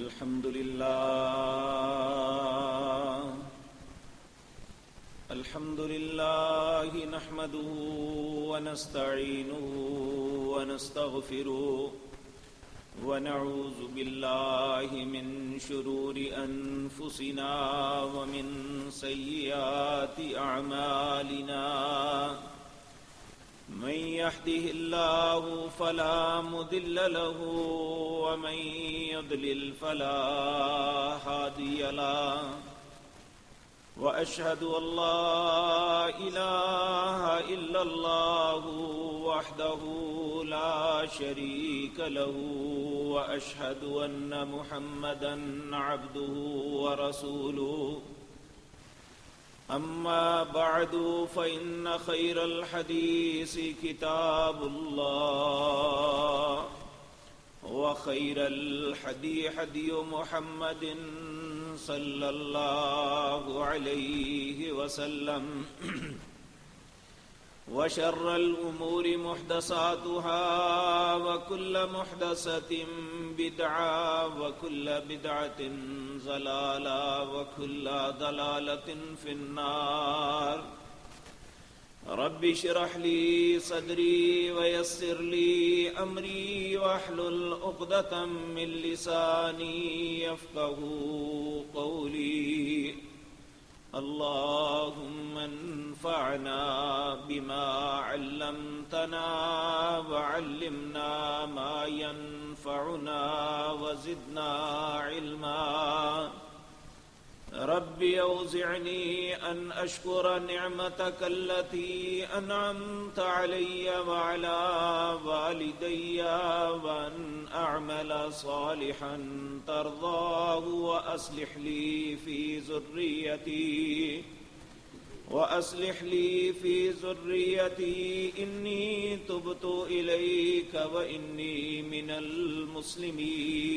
الحمد لله نحمده ونستعينه ونستغفره ونعوذ بالله من شرور أنفسنا ومن سيئات أعمالنا من يهده الله فلا مضل له ومن يضلل فلا هادي له وأشهد أن لا إله إلا الله وحده لا شريك له وأشهد أن محمدا عبده ورسوله أما بعد فإن خير الحديث كتاب الله وخير الحدي حدي محمد صلى الله عليه وسلم وشر الأمور محدثاتها وكل محدثة بدعة وكل بدعة ضلالة وكل ضلالة في النار رب اشرح لي صدري ويسر لي أمري واحلل عقدة من لساني يفقهوا قولي اللهم انفعنا بما علمتنا وعلمنا ما ينفعنا وزدنا علما رب أوزعني أن أشكر نعمتك التي أنعمت علي وعلى والدي وأن أعمل صالحا ترضاه وأصلح لي في ذريتي إني تبت إليك وإني من المسلمين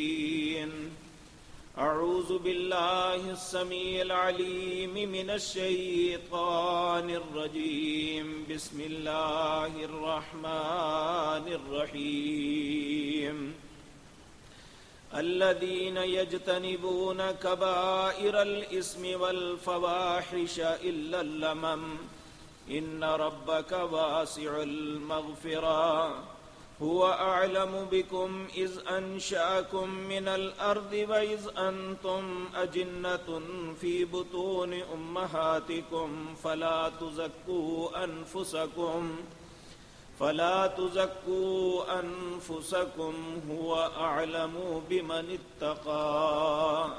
أعوذ بالله السميع العليم من الشيطان الرجيم بسم الله الرحمن الرحيم الذين يجتنبون كبائر الإثم والفواحش إلا اللمم إن ربك واسع المغفرة هو أعلم بكم إذ أنشأكم من الأرض وإذ أنتم أجنة في بطون أمهاتكم فلا تزكوا أنفسكم هو أعلم بمن اتقى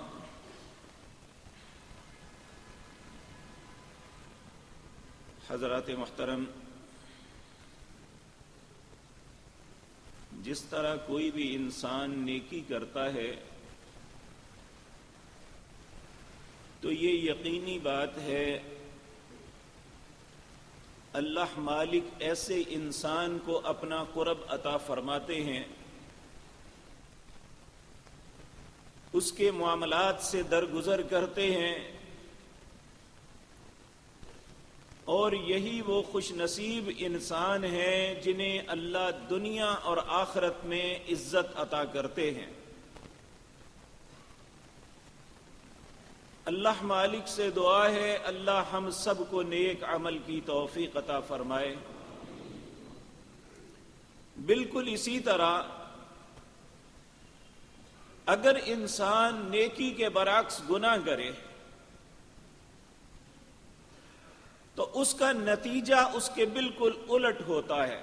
حضرات محترم، جس طرح کوئی بھی انسان نیکی کرتا ہے تو یہ یقینی بات ہے اللہ مالک ایسے انسان کو اپنا قرب عطا فرماتے ہیں، اس کے معاملات سے درگزر کرتے ہیں، اور یہی وہ خوش نصیب انسان ہیں جنہیں اللہ دنیا اور آخرت میں عزت عطا کرتے ہیں۔ اللہ مالک سے دعا ہے اللہ ہم سب کو نیک عمل کی توفیق عطا فرمائے۔ بالکل اسی طرح اگر انسان نیکی کے برعکس گناہ کرے تو اس کا نتیجہ اس کے بالکل الٹ ہوتا ہے۔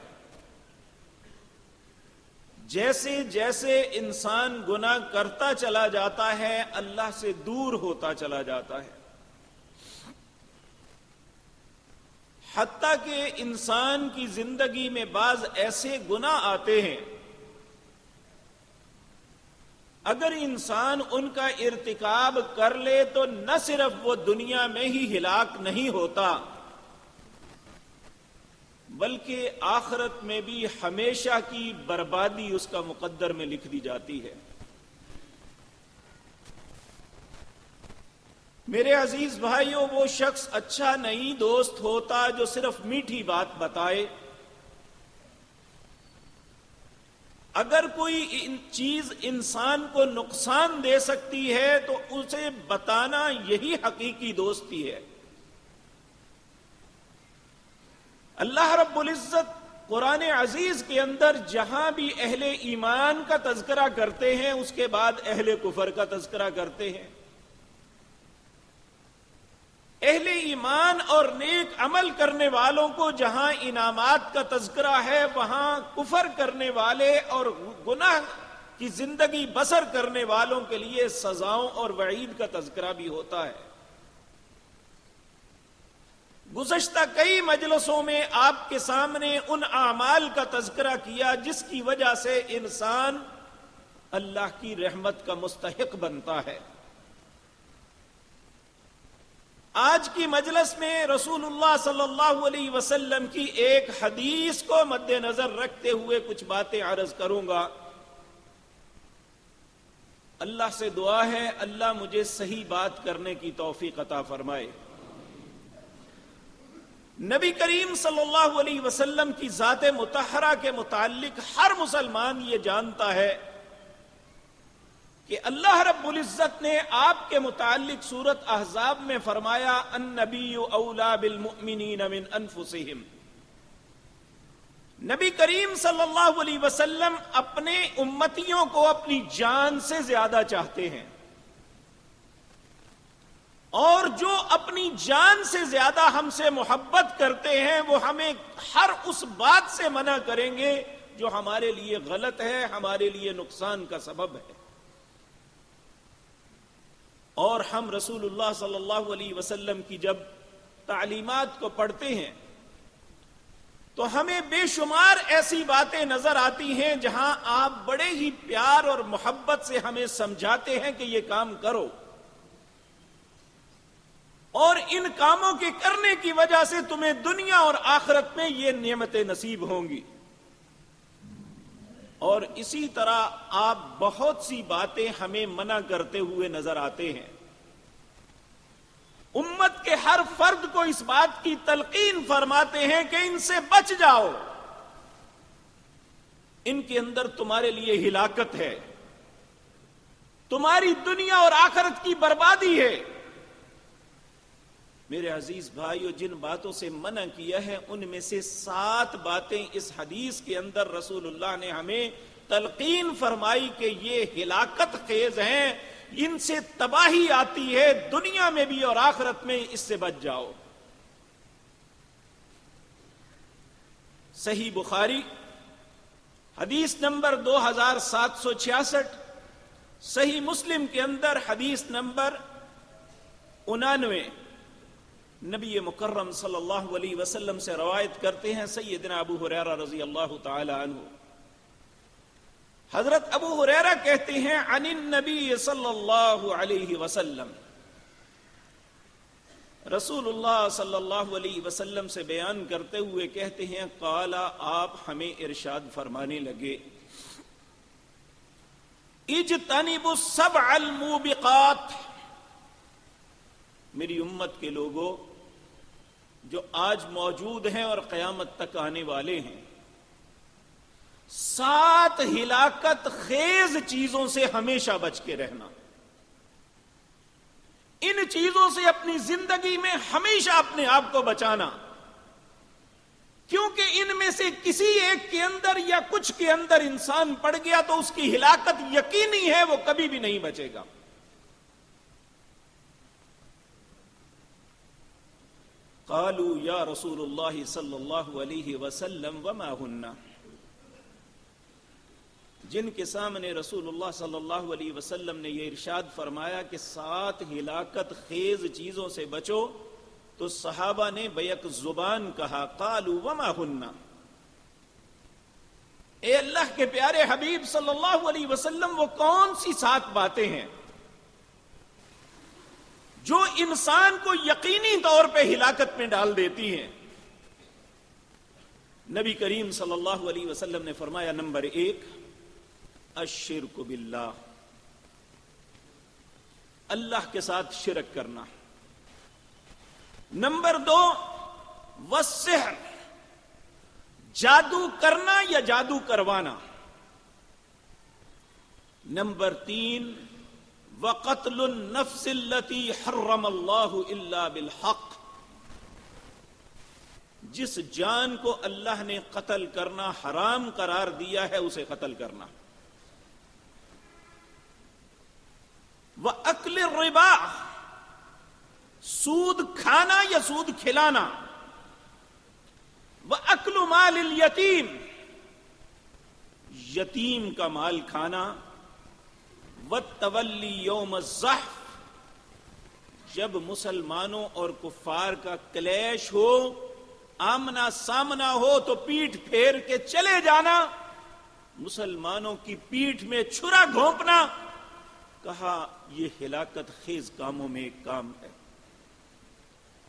جیسے جیسے انسان گناہ کرتا چلا جاتا ہے اللہ سے دور ہوتا چلا جاتا ہے، حتیٰ کہ انسان کی زندگی میں بعض ایسے گناہ آتے ہیں اگر انسان ان کا ارتکاب کر لے تو نہ صرف وہ دنیا میں ہی ہلاک نہیں ہوتا بلکہ آخرت میں بھی ہمیشہ کی بربادی اس کا مقدر میں لکھ دی جاتی ہے۔ میرے عزیز بھائیوں، وہ شخص اچھا نہیں دوست ہوتا جو صرف میٹھی بات بتائے، اگر کوئی چیز انسان کو نقصان دے سکتی ہے تو اسے بتانا یہی حقیقی دوستی ہے۔ اللہ رب العزت قرآن عزیز کے اندر جہاں بھی اہل ایمان کا تذکرہ کرتے ہیں اس کے بعد اہل کفر کا تذکرہ کرتے ہیں۔ اہل ایمان اور نیک عمل کرنے والوں کو جہاں انعامات کا تذکرہ ہے وہاں کفر کرنے والے اور گناہ کی زندگی بسر کرنے والوں کے لیے سزاؤں اور وعید کا تذکرہ بھی ہوتا ہے۔ گزشتہ کئی مجلسوں میں آپ کے سامنے ان اعمال کا تذکرہ کیا جس کی وجہ سے انسان اللہ کی رحمت کا مستحق بنتا ہے۔ آج کی مجلس میں رسول اللہ صلی اللہ علیہ وسلم کی ایک حدیث کو مد نظر رکھتے ہوئے کچھ باتیں عرض کروں گا۔ اللہ سے دعا ہے اللہ مجھے صحیح بات کرنے کی توفیق عطا فرمائے۔ نبی کریم صلی اللہ علیہ وسلم کی ذات مطہرہ کے متعلق ہر مسلمان یہ جانتا ہے کہ اللہ رب العزت نے آپ کے متعلق سورۃ احزاب میں فرمایا النبی اولی بالمؤمنین من انفسہم۔ نبی کریم صلی اللہ علیہ وسلم اپنے امتیوں کو اپنی جان سے زیادہ چاہتے ہیں، اور جو اپنی جان سے زیادہ ہم سے محبت کرتے ہیں وہ ہمیں ہر اس بات سے منع کریں گے جو ہمارے لیے غلط ہے، ہمارے لیے نقصان کا سبب ہے۔ اور ہم رسول اللہ صلی اللہ علیہ وسلم کی جب تعلیمات کو پڑھتے ہیں تو ہمیں بے شمار ایسی باتیں نظر آتی ہیں جہاں آپ بڑے ہی پیار اور محبت سے ہمیں سمجھاتے ہیں کہ یہ کام کرو، اور ان کاموں کے کرنے کی وجہ سے تمہیں دنیا اور آخرت میں یہ نعمتیں نصیب ہوں گی۔ اور اسی طرح آپ بہت سی باتیں ہمیں منع کرتے ہوئے نظر آتے ہیں۔ امت کے ہر فرد کو اس بات کی تلقین فرماتے ہیں کہ ان سے بچ جاؤ، ان کے اندر تمہارے لیے ہلاکت ہے، تمہاری دنیا اور آخرت کی بربادی ہے۔ میرے عزیز بھائیو، جن باتوں سے منع کیا ہے ان میں سے 7 باتیں اس حدیث کے اندر رسول اللہ نے ہمیں تلقین فرمائی کہ یہ ہلاکت خیز ہیں، ان سے تباہی آتی ہے دنیا میں بھی اور آخرت میں، اس سے بچ جاؤ۔ صحیح بخاری حدیث نمبر 2766، صحیح مسلم کے اندر حدیث نمبر 99، نبی مکرم صلی اللہ علیہ وسلم سے روایت کرتے ہیں سیدنا ابو ہریرہ رضی اللہ تعالی عنہ۔ حضرت ابو ہریرہ کہتے ہیں عن النبی صلی اللہ علیہ وسلم، رسول اللہ صلی اللہ علیہ وسلم سے بیان کرتے ہوئے کہتے ہیں قال، آپ ہمیں ارشاد فرمانے لگے اجتنبوا السبع الموبقات، میری امت کے لوگوں جو آج موجود ہیں اور قیامت تک آنے والے ہیں، 7 ہلاکت خیز چیزوں سے ہمیشہ بچ کے رہنا۔ ان چیزوں سے اپنی زندگی میں ہمیشہ اپنے آپ کو بچانا، کیونکہ ان میں سے کسی ایک کے اندر یا کچھ کے اندر انسان پڑ گیا تو اس کی ہلاکت یقینی ہے، وہ کبھی بھی نہیں بچے گا۔ قالوا یا رسول اللہ صلی اللہ علیہ وسلم وما ہن، جن کے سامنے رسول اللہ صلی اللہ علیہ وسلم نے یہ ارشاد فرمایا کہ 7 ہلاکت خیز چیزوں سے بچو، تو صحابہ نے بیک زبان کہا قالوا وما ہن، اے اللہ کے پیارے حبیب صلی اللہ علیہ وسلم وہ کون سی 7 باتیں ہیں جو انسان کو یقینی طور پہ ہلاکت میں ڈال دیتی ہیں؟ نبی کریم صلی اللہ علیہ وسلم نے فرمایا نمبر 1 الشرک باللہ، اللہ کے ساتھ شرک کرنا۔ نمبر 2 والسحر، جادو کرنا یا جادو کروانا۔ نمبر 3 وقتل النفس التي حرم اللہ الا بالحق، جس جان کو اللہ نے قتل کرنا حرام قرار دیا ہے اسے قتل کرنا۔ وَأَكْلِ الرِّبَا، سود کھانا یا سود کھلانا۔ وَأَكْلُ مَالِ الْيَتِيمِ، یتیم کا مال کھانا۔ وَالتَّوَلِّي يَوْمَ الزَّحْفِ، جب مسلمانوں اور کفار کا کلیش ہو، آمنا سامنا ہو تو پیٹھ پھیر کے چلے جانا، مسلمانوں کی پیٹھ میں چھرا گھونپنا، کہا یہ ہلاکت خیز کاموں میں ایک کام ہے۔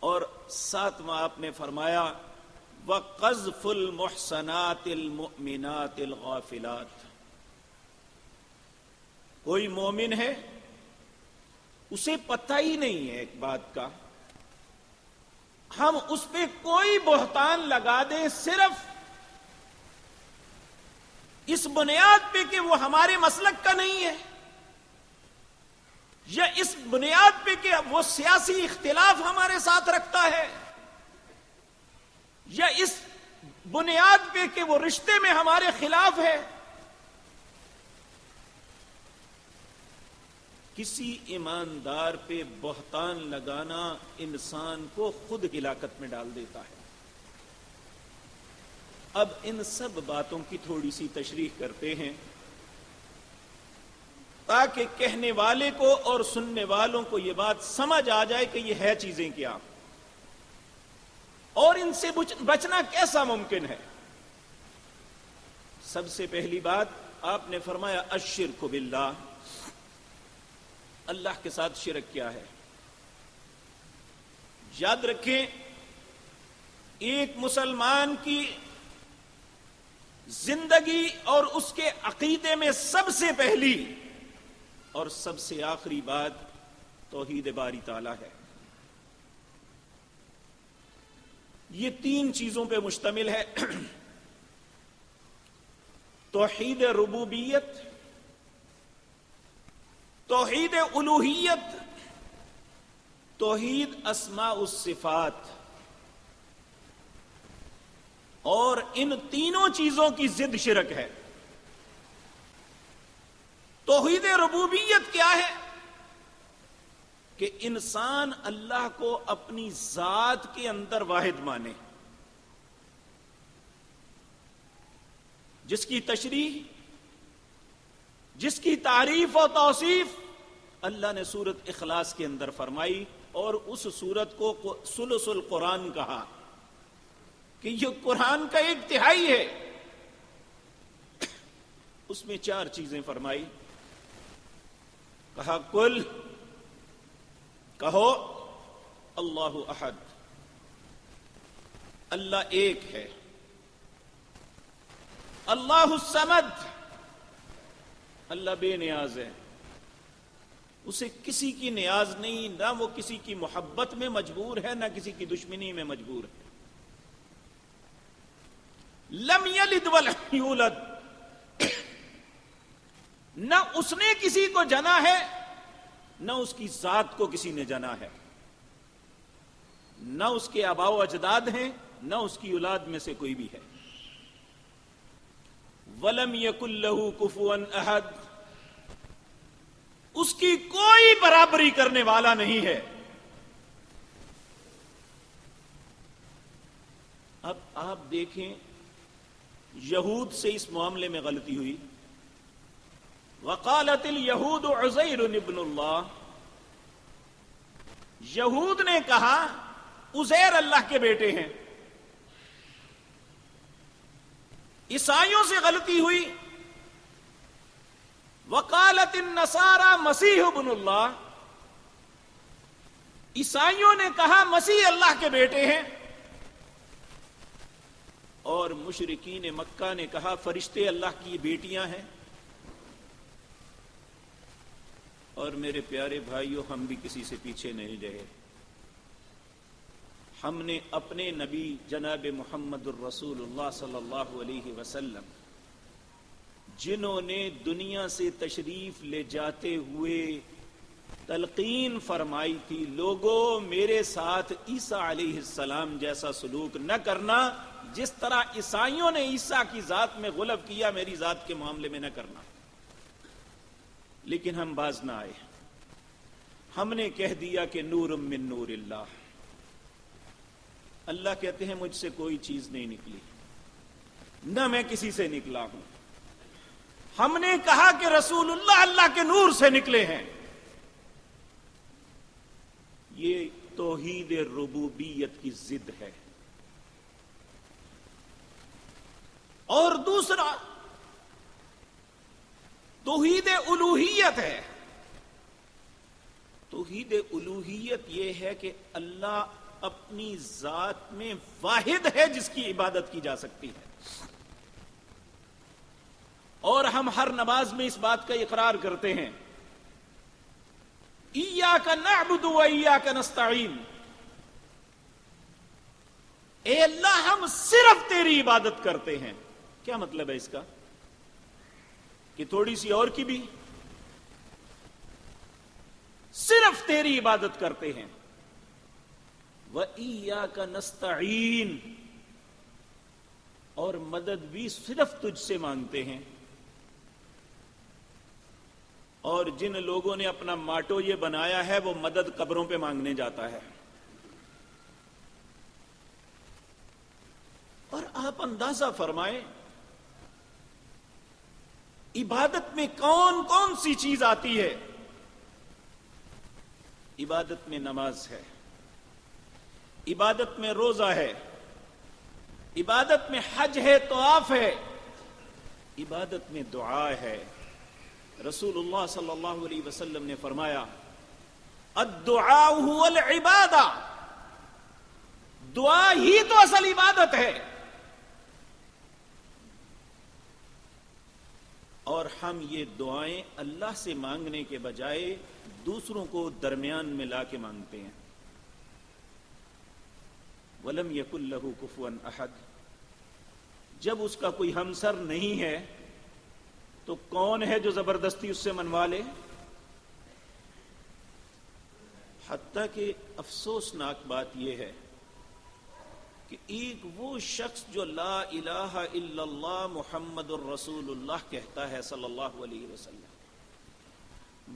اور 7واں آپ نے فرمایا وَقَذْفُ الْمُحْصَنَاتِ الْمُؤْمِنَاتِ الْغَافِلَاتِ، کوئی مومن ہے اسے پتہ ہی نہیں ہے ایک بات کا، ہم اس پہ کوئی بہتان لگا دیں صرف اس بنیاد پہ کہ وہ ہمارے مسلک کا نہیں ہے، یا اس بنیاد پہ کہ وہ سیاسی اختلاف ہمارے ساتھ رکھتا ہے، یا اس بنیاد پہ کہ وہ رشتے میں ہمارے خلاف ہے، کسی ایماندار پہ بہتان لگانا انسان کو خود ہلاکت میں ڈال دیتا ہے۔ اب ان سب باتوں کی تھوڑی سی تشریح کرتے ہیں تاکہ کہنے والے کو اور سننے والوں کو یہ بات سمجھ آ جائے کہ یہ ہے چیزیں کیا اور ان سے بچنا کیسا ممکن ہے۔ سب سے پہلی بات آپ نے فرمایا الشرک باللہ، اللہ کے ساتھ شرک کیا ہے؟ یاد رکھیں ایک مسلمان کی زندگی اور اس کے عقیدے میں سب سے پہلی اور سب سے آخری بات توحید باری تعالیٰ ہے۔ یہ 3 چیزوں پہ مشتمل ہے، توحید ربوبیت، توحید الوہیت، توحید اسماء الصفات، اور ان تینوں چیزوں کی ضد شرک ہے۔ توحید ربوبیت کیا ہے؟ کہ انسان اللہ کو اپنی ذات کے اندر واحد مانے، جس کی تشریح، جس کی تعریف و توصیف اللہ نے سورت اخلاص کے اندر فرمائی، اور اس سورت کو ثلث القرآن کہا کہ یہ قرآن کا 1/3 ہے۔ اس میں 4 چیزیں فرمائی، کہا کل، کہو اللہ احد، اللہ ایک ہے، اللہ الصمد، اللہ بے نیاز ہے، اسے کسی کی نیاز نہیں، نہ وہ کسی کی محبت میں مجبور ہے نہ کسی کی دشمنی میں مجبور ہے۔ لم یلد ولم یولد، نہ اس نے کسی کو جنا ہے نہ اس کی ذات کو کسی نے جنا ہے، نہ اس کے آباء و اجداد ہیں نہ اس کی اولاد میں سے کوئی بھی ہے۔ ولم یکن لہ کفوا احد، اس کی کوئی برابری کرنے والا نہیں ہے۔ اب آپ دیکھیں یہود سے اس معاملے میں غلطی ہوئی، وقالت الیہود عزیر ابن اللہ، یہود نے کہا عزیر اللہ کے بیٹے ہیں۔ عیسائیوں سے غلطی ہوئی، وقالت النصارى مسیح ابن اللہ، عیسائیوں نے کہا مسیح اللہ کے بیٹے ہیں، اور مشرکین مکہ نے کہا فرشتے اللہ کی بیٹیاں ہیں۔ اور میرے پیارے بھائیوں، ہم بھی کسی سے پیچھے نہیں رہے، ہم نے اپنے نبی جناب محمد الرسول اللہ صلی اللہ علیہ وسلم جنہوں نے دنیا سے تشریف لے جاتے ہوئے تلقین فرمائی تھی، لوگوں میرے ساتھ عیسیٰ علیہ السلام جیسا سلوک نہ کرنا، جس طرح عیسائیوں نے عیسیٰ کی ذات میں غلب کیا میری ذات کے معاملے میں نہ کرنا۔ لیکن ہم باز نہ آئے، ہم نے کہہ دیا کہ نور من نور اللہ۔ اللہ کہتے ہیں مجھ سے کوئی چیز نہیں نکلی، نہ میں کسی سے نکلا ہوں۔ ہم نے کہا کہ رسول اللہ اللہ کے نور سے نکلے ہیں۔ یہ توحید ربوبیت کی ضد ہے۔ اور دوسرا توحید الوہیت ہے۔ توحید الوہیت یہ ہے کہ اللہ اپنی ذات میں واحد ہے جس کی عبادت کی جا سکتی ہے، اور ہم ہر نماز میں اس بات کا اقرار کرتے ہیں، ایاک نعبد و ایاک نستعین، اے اللہ ہم صرف تیری عبادت کرتے ہیں۔ کیا مطلب ہے اس کا؟ کہ تھوڑی سی اور کی بھی؟ صرف تیری عبادت کرتے ہیں۔ وَإِيَّاكَ نَسْتَعِينُ، اور مدد بھی صرف تجھ سے مانگتے ہیں۔ اور جن لوگوں نے اپنا ماٹو یہ بنایا ہے وہ مدد قبروں پہ مانگنے جاتا ہے۔ اور آپ اندازہ فرمائیں عبادت میں کون کون سی چیز آتی ہے؟ عبادت میں نماز ہے، عبادت میں روزہ ہے، عبادت میں حج ہے، طواف ہے، عبادت میں دعا ہے۔ رسول اللہ صلی اللہ علیہ وسلم نے فرمایا الدعاء هو العبادہ، دعا ہی تو اصل عبادت ہے۔ اور ہم یہ دعائیں اللہ سے مانگنے کے بجائے دوسروں کو درمیان میں لا کے مانگتے ہیں۔ وَلَمْ يَكُنْ لَهُ كُفُوًا أَحَدٌ، جب اس کا کوئی ہمسر نہیں ہے تو کون ہے جو زبردستی اس سے منوا لے؟ حتیٰ کہ افسوسناک بات یہ ہے کہ ایک وہ شخص جو لا الہ الا اللہ محمد الرسول اللہ کہتا ہے صلی اللہ علیہ وسلم،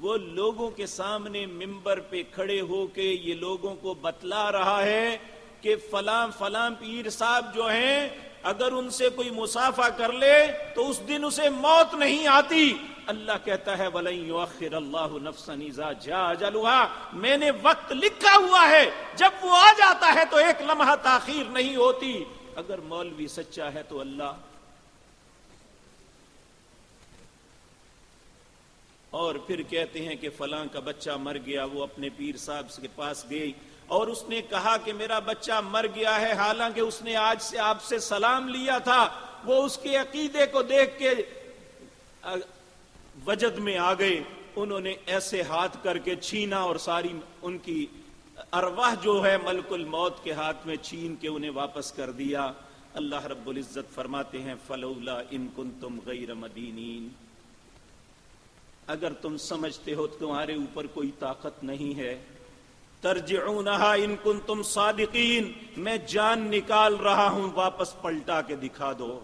وہ لوگوں کے سامنے ممبر پہ کھڑے ہو کے یہ لوگوں کو بتلا رہا ہے کہ فلاں فلاں پیر صاحب جو ہیں اگر ان سے کوئی مصافحہ کر لے تو اس دن اسے موت نہیں آتی۔ اللہ کہتا ہے وَلَن يُؤَخِّرَ اللَّهُ نَفْسًا إِذَا جَاءَ أَجَلُهَا، میں نے وقت لکھا ہوا ہے، جب وہ آ جاتا ہے تو ایک لمحہ تاخیر نہیں ہوتی۔ اگر مولوی سچا ہے تو اللہ، اور پھر کہتے ہیں کہ فلاں کا بچہ مر گیا، وہ اپنے پیر صاحب کے پاس گئی اور اس نے کہا کہ میرا بچہ مر گیا ہے، حالانکہ اس نے آج سے آپ سے سلام لیا تھا۔ وہ اس کے عقیدے کو دیکھ کے وجد میں آ گئے، انہوں نے ایسے ہاتھ کر کے چھینا اور ساری ان کی ارواح جو ہے ملک الموت کے ہاتھ میں چھین کے انہیں واپس کر دیا۔ اللہ رب العزت فرماتے ہیں فلولا ان کنتم غیر مدینین، اگر تم سمجھتے ہو تمہارے اوپر کوئی طاقت نہیں ہے، ترجعونہا ان کنتم صادقین، میں جان نکال رہا ہوں، واپس پلٹا کے دکھا دو۔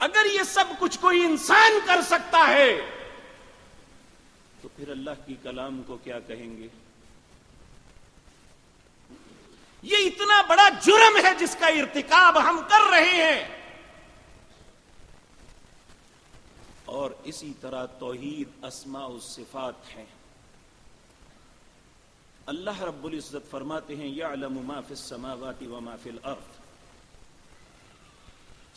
اگر یہ سب کچھ کوئی انسان کر سکتا ہے تو پھر اللہ کی کلام کو کیا کہیں گے؟ یہ اتنا بڑا جرم ہے جس کا ارتکاب ہم کر رہے ہیں۔ اور اسی طرح توحید اسماء و صفات ہیں۔ اللہ رب العزت فرماتے ہیں یعلم ما فی السماوات وما فی الارض،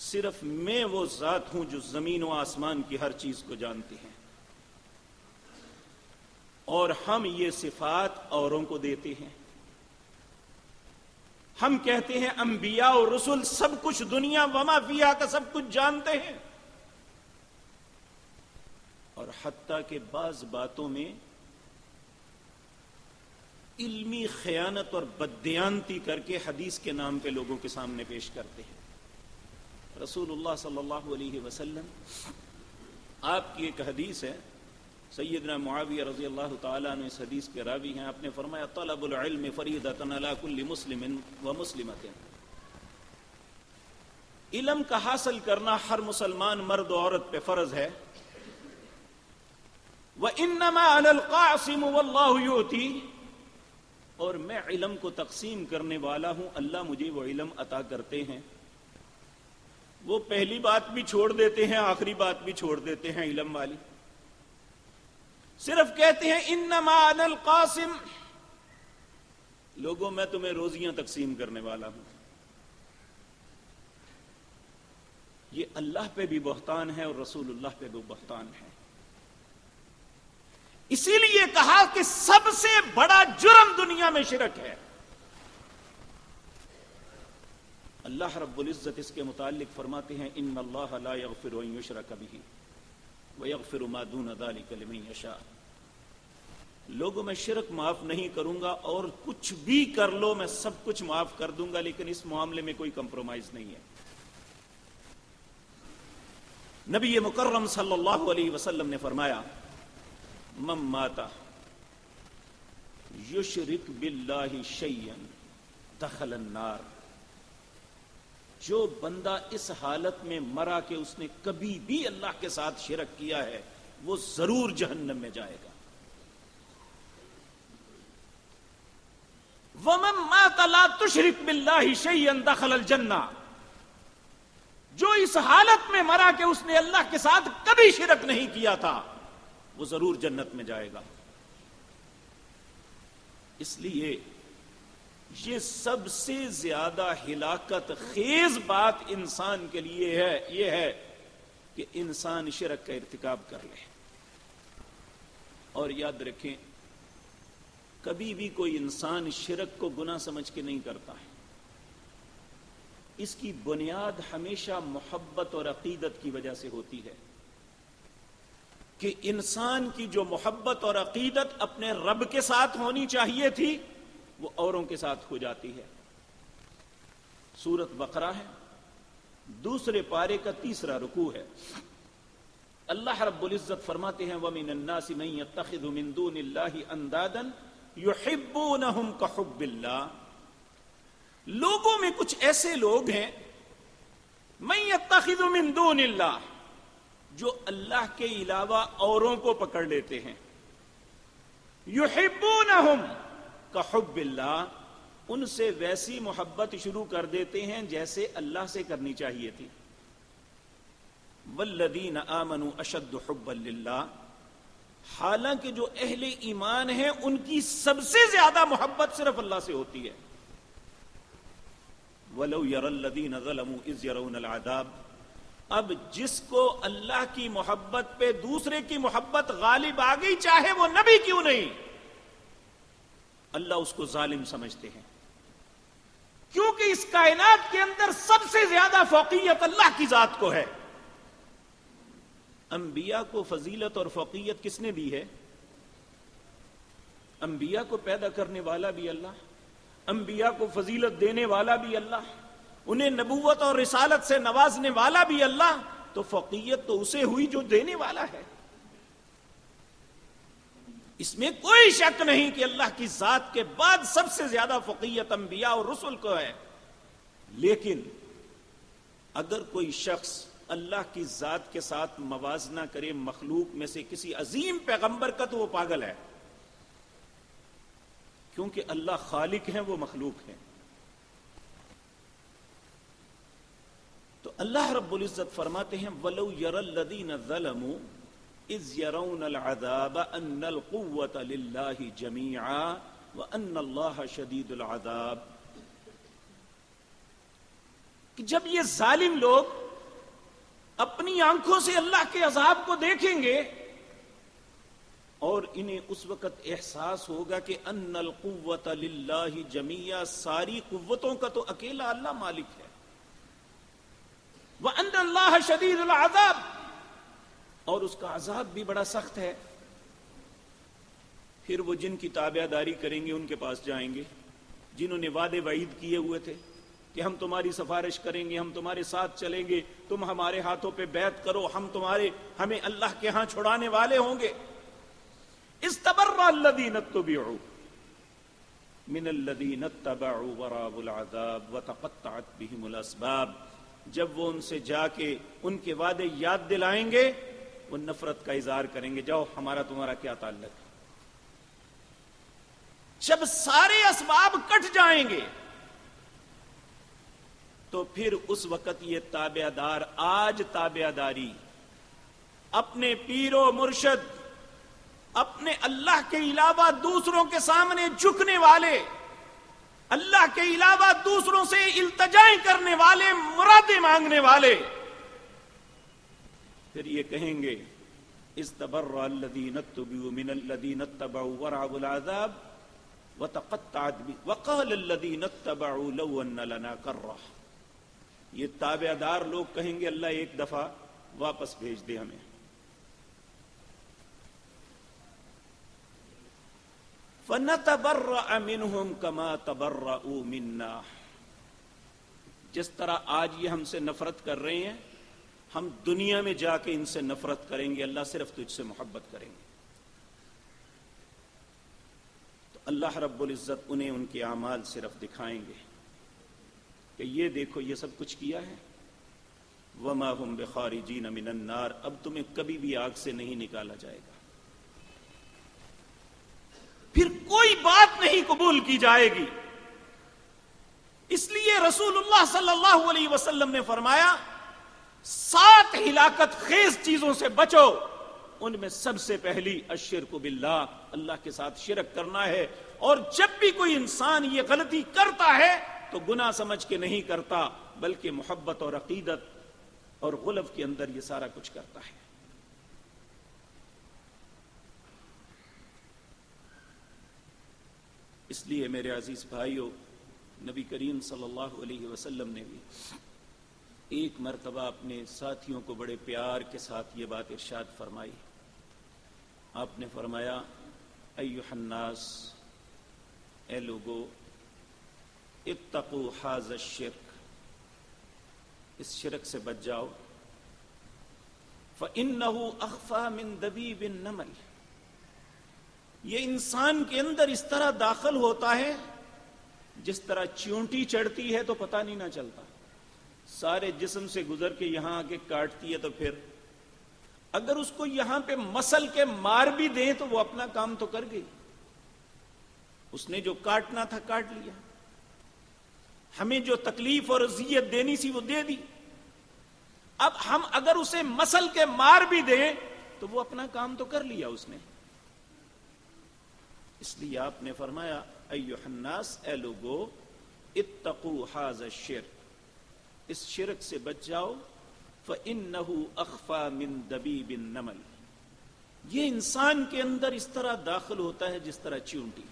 صرف میں وہ ذات ہوں جو زمین و آسمان کی ہر چیز کو جانتی ہیں، اور ہم یہ صفات اوروں کو دیتے ہیں۔ ہم کہتے ہیں انبیاء اور رسل سب کچھ دنیا وما فیہا کا سب کچھ جانتے ہیں، اور حتیٰ کہ بعض باتوں میں علمی خیانت اور بددیانتی کر کے حدیث کے نام پہ لوگوں کے سامنے پیش کرتے ہیں۔ رسول اللہ صلی اللہ علیہ وسلم آپ کی ایک حدیث ہے، سیدنا معاویہ رضی اللہ تعالیٰ عنہ اس حدیث کے راوی ہیں، آپ نے فرمایا طلب العلم فریضۃ علی کل مسلم و مسلمۃ، علم کا حاصل کرنا ہر مسلمان مرد و عورت پہ فرض ہے۔ وَإِنَّمَا أَنَا الْقَاسِمُ وَاللَّهُ يُؤْتِي، اور میں علم کو تقسیم کرنے والا ہوں، اللہ مجھے وہ علم عطا کرتے ہیں۔ وہ پہلی بات بھی چھوڑ دیتے ہیں، آخری بات بھی چھوڑ دیتے ہیں علم والی، صرف کہتے ہیں انما انا القاسم، لوگوں میں تمہیں روزیاں تقسیم کرنے والا ہوں۔ یہ اللہ پہ بھی بہتان ہے اور رسول اللہ پہ بھی بہتان ہے۔ اسی لیے کہا کہ سب سے بڑا جرم دنیا میں شرک ہے۔ اللہ رب العزت اس کے متعلق فرماتے ہیں ان اللہ لا یغفر ان یشرک بہ ویغفر ما دون ذلک لمن یشاء، لوگوں میں شرک معاف نہیں کروں گا اور کچھ بھی کر لو میں سب کچھ معاف کر دوں گا، لیکن اس معاملے میں کوئی کمپرومائز نہیں ہے۔ نبی مکرم صلی اللہ علیہ وسلم نے فرمایا من مات یشرک باللہ شیئا دخل النار، جو بندہ اس حالت میں مرا کہ اس نے کبھی بھی اللہ کے ساتھ شرک کیا ہے وہ ضرور جہنم میں جائے گا۔ وَمَن مَاتَ لَا تُشْرِكْ بِاللَّهِ شَيْئًا دَخَلَ الْجَنَّةَ، جو اس حالت میں مرا کہ اس نے اللہ کے ساتھ کبھی شرک نہیں کیا تھا وہ ضرور جنت میں جائے گا۔ اس لیے یہ سب سے زیادہ ہلاکت خیز بات انسان کے لیے ہے، یہ ہے کہ انسان شرک کا ارتکاب کر لے۔ اور یاد رکھیں کبھی بھی کوئی انسان شرک کو گناہ سمجھ کے نہیں کرتا ہے، اس کی بنیاد ہمیشہ محبت اور عقیدت کی وجہ سے ہوتی ہے کہ انسان کی جو محبت اور عقیدت اپنے رب کے ساتھ ہونی چاہیے تھی وہ اوروں کے ساتھ ہو جاتی ہے۔ سورۃ بقرہ ہے، دوسرے پارے کا تیسرا رکوع ہے۔ اللہ رب العزت فرماتے ہیں وَمِنَ النَّاسِ مَن يَتَّخِذُ مِن دُونِ اللَّهِ أَندَادًا يُحِبُّونَهُمْ كَحُبِّ اللَّهِ، لوگوں میں کچھ ایسے لوگ ہیں مَن يَتَّخِذُ مِن دُونِ اللَّهِ، جو اللہ کے علاوہ اوروں کو پکڑ لیتے ہیں، يُحِبُّونَهُمْ كَحُبِّ اللَّهِ، ان سے ویسی محبت شروع کر دیتے ہیں جیسے اللہ سے کرنی چاہیے تھی۔ وَالَّذِينَ آمَنُوا أَشَدُّ حُبًّا لِلَّهِ، حالانکہ جو اہل ایمان ہیں ان کی سب سے زیادہ محبت صرف اللہ سے ہوتی ہے۔ وَلَوْ يَرَى الَّذِينَ ظَلَمُوا إِذْ يَرَوْنَ الْعَذَابَ، اب جس کو اللہ کی محبت پہ دوسرے کی محبت غالب آ گئی چاہے وہ نبی کیوں نہیں، اللہ اس کو ظالم سمجھتے ہیں، کیونکہ اس کائنات کے اندر سب سے زیادہ فوقیت اللہ کی ذات کو ہے۔ انبیاء کو فضیلت اور فوقیت کس نے دی ہے؟ انبیاء کو پیدا کرنے والا بھی اللہ، انبیاء کو فضیلت دینے والا بھی اللہ، انہیں نبوت اور رسالت سے نوازنے والا بھی اللہ، تو فوقیت تو اسے ہوئی جو دینے والا ہے۔ اس میں کوئی شک نہیں کہ اللہ کی ذات کے بعد سب سے زیادہ فوقیت انبیاء اور رسل کو ہے، لیکن اگر کوئی شخص اللہ کی ذات کے ساتھ موازنہ کرے مخلوق میں سے کسی عظیم پیغمبر کا تو وہ پاگل ہے، کیونکہ اللہ خالق ہیں وہ مخلوق ہیں۔ تو اللہ رب العزت فرماتے ہیں وَلَوْ يَرَى الَّذِينَ ظَلَمُوا إِذْ يَرَوْنَ الْعَذَابَ أَنَّ الْقُوَّةَ لِلَّهِ جَمِيعًا وَأَنَّ اللَّهَ شَدِيدُ الْعَذَابِ، کہ جب یہ ظالم لوگ اپنی آنکھوں سے اللہ کے عذاب کو دیکھیں گے اور انہیں اس وقت احساس ہوگا کہ ان القوۃ للہ جمیعا، ساری قوتوں کا تو اکیلا اللہ مالک ہے، وان اللہ شدید العذاب، اور اس کا عذاب بھی بڑا سخت ہے، پھر وہ جن کی تابعداری کریں گے ان کے پاس جائیں گے، جنہوں نے وعدے وعید کیے ہوئے تھے، کہ ہم تمہاری سفارش کریں گے، ہم تمہارے ساتھ چلیں گے، تم ہمارے ہاتھوں پہ بیعت کرو، ہمیں اللہ کے ہاں چھڑانے والے ہوں گے۔ استبرأ الذین اتبعوا من الذین اتبعوا ورأوا العذاب وتقطعت بهم الاسباب۔ جب وہ ان سے جا کے ان کے وعدے یاد دلائیں گے، وہ نفرت کا اظہار کریں گے، جاؤ ہمارا تمہارا کیا تعلق ہے۔ جب سارے اسباب کٹ جائیں گے تو پھر اس وقت یہ تابع دار، آج تابع داری اپنے پیر و مرشد، اپنے اللہ کے علاوہ دوسروں کے سامنے جھکنے والے، اللہ کے علاوہ دوسروں سے التجائیں کرنے والے، مرادیں مانگنے والے، پھر یہ کہیں گے استبرأ الذین اتبعوا من الذین اتبعوا ورأوا العذاب وتقطعت وقال الذین اتبعوا لو ان لنا کرہ۔ یہ تابع دار لوگ کہیں گے اللہ ایک دفعہ واپس بھیج دے ہمیں۔ فَنَتَبَرَّأَ مِنْهُمْ كَمَا تَبَرَّؤُوا مِنَّا۔ جس طرح آج یہ ہم سے نفرت کر رہے ہیں، ہم دنیا میں جا کے ان سے نفرت کریں گے، اللہ صرف تجھ سے محبت کریں گے۔ تو اللہ رب العزت انہیں ان کے اعمال صرف دکھائیں گے کہ یہ دیکھو یہ سب کچھ کیا ہے۔ وَمَا هُمْ بِخَارِجِينَ مِنَ النَّارِ، اب تمہیں کبھی بھی آگ سے نہیں نکالا جائے گا، پھر کوئی بات نہیں قبول کی جائے گی۔ اس لیے رسول اللہ صلی اللہ علیہ وسلم نے فرمایا 7 ہلاکت خیز چیزوں سے بچو، ان میں سب سے پہلی الشرک باللہ، اللہ کے ساتھ شرک کرنا ہے۔ اور جب بھی کوئی انسان یہ غلطی کرتا ہے تو گناہ سمجھ کے نہیں کرتا، بلکہ محبت اور عقیدت اور غلف کے اندر یہ سارا کچھ کرتا ہے۔ اس لیے میرے عزیز بھائیوں، نبی کریم صلی اللہ علیہ وسلم نے بھی ایک مرتبہ اپنے ساتھیوں کو بڑے پیار کے ساتھ یہ بات ارشاد فرمائی۔ آپ نے فرمایا ایھا الناس، اے لوگو، اتقوا ھذا الشرک، اس شرک سے بچ جاؤ، فإنہ اخفی من دبیب النمل، یہ انسان کے اندر اس طرح داخل ہوتا ہے جس طرح چیونٹی چڑھتی ہے تو پتہ نہیں نہ چلتا، سارے جسم سے گزر کے یہاں آ کے کاٹتی ہے، تو پھر اگر اس کو یہاں پہ مسل کے مار بھی دیں تو وہ اپنا کام تو کر گئی، اس نے جو کاٹنا تھا کاٹ لیا، ہمیں جو تکلیف اور اذیت دینی سی وہ دے دی، اب ہم اگر اسے مسل کے مار بھی دیں تو وہ اپنا کام تو کر لیا اس نے۔ اس لیے آپ نے فرمایا ایھا الناس، اے لوگو، اتقوا ھذا الشرک، اس شرک سے بچ جاؤ، فإنہ اخفی من دبیب النمل، یہ انسان کے اندر اس طرح داخل ہوتا ہے جس طرح چیونٹی۔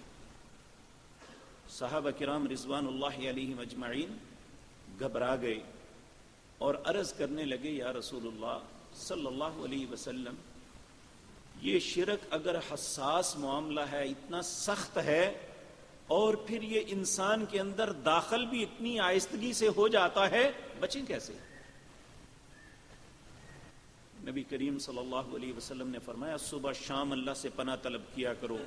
صحابہ کرام رضوان اللہ علیہم اجمعین گھبرا گئے اور عرض کرنے لگے یا رسول اللہ صلی اللہ علیہ وسلم، یہ شرک اگر حساس معاملہ ہے، اتنا سخت ہے، اور پھر یہ انسان کے اندر داخل بھی اتنی آہستگی سے ہو جاتا ہے، بچیں کیسے؟ نبی کریم صلی اللہ علیہ وسلم نے فرمایا صبح شام اللہ سے پناہ طلب کیا کرو،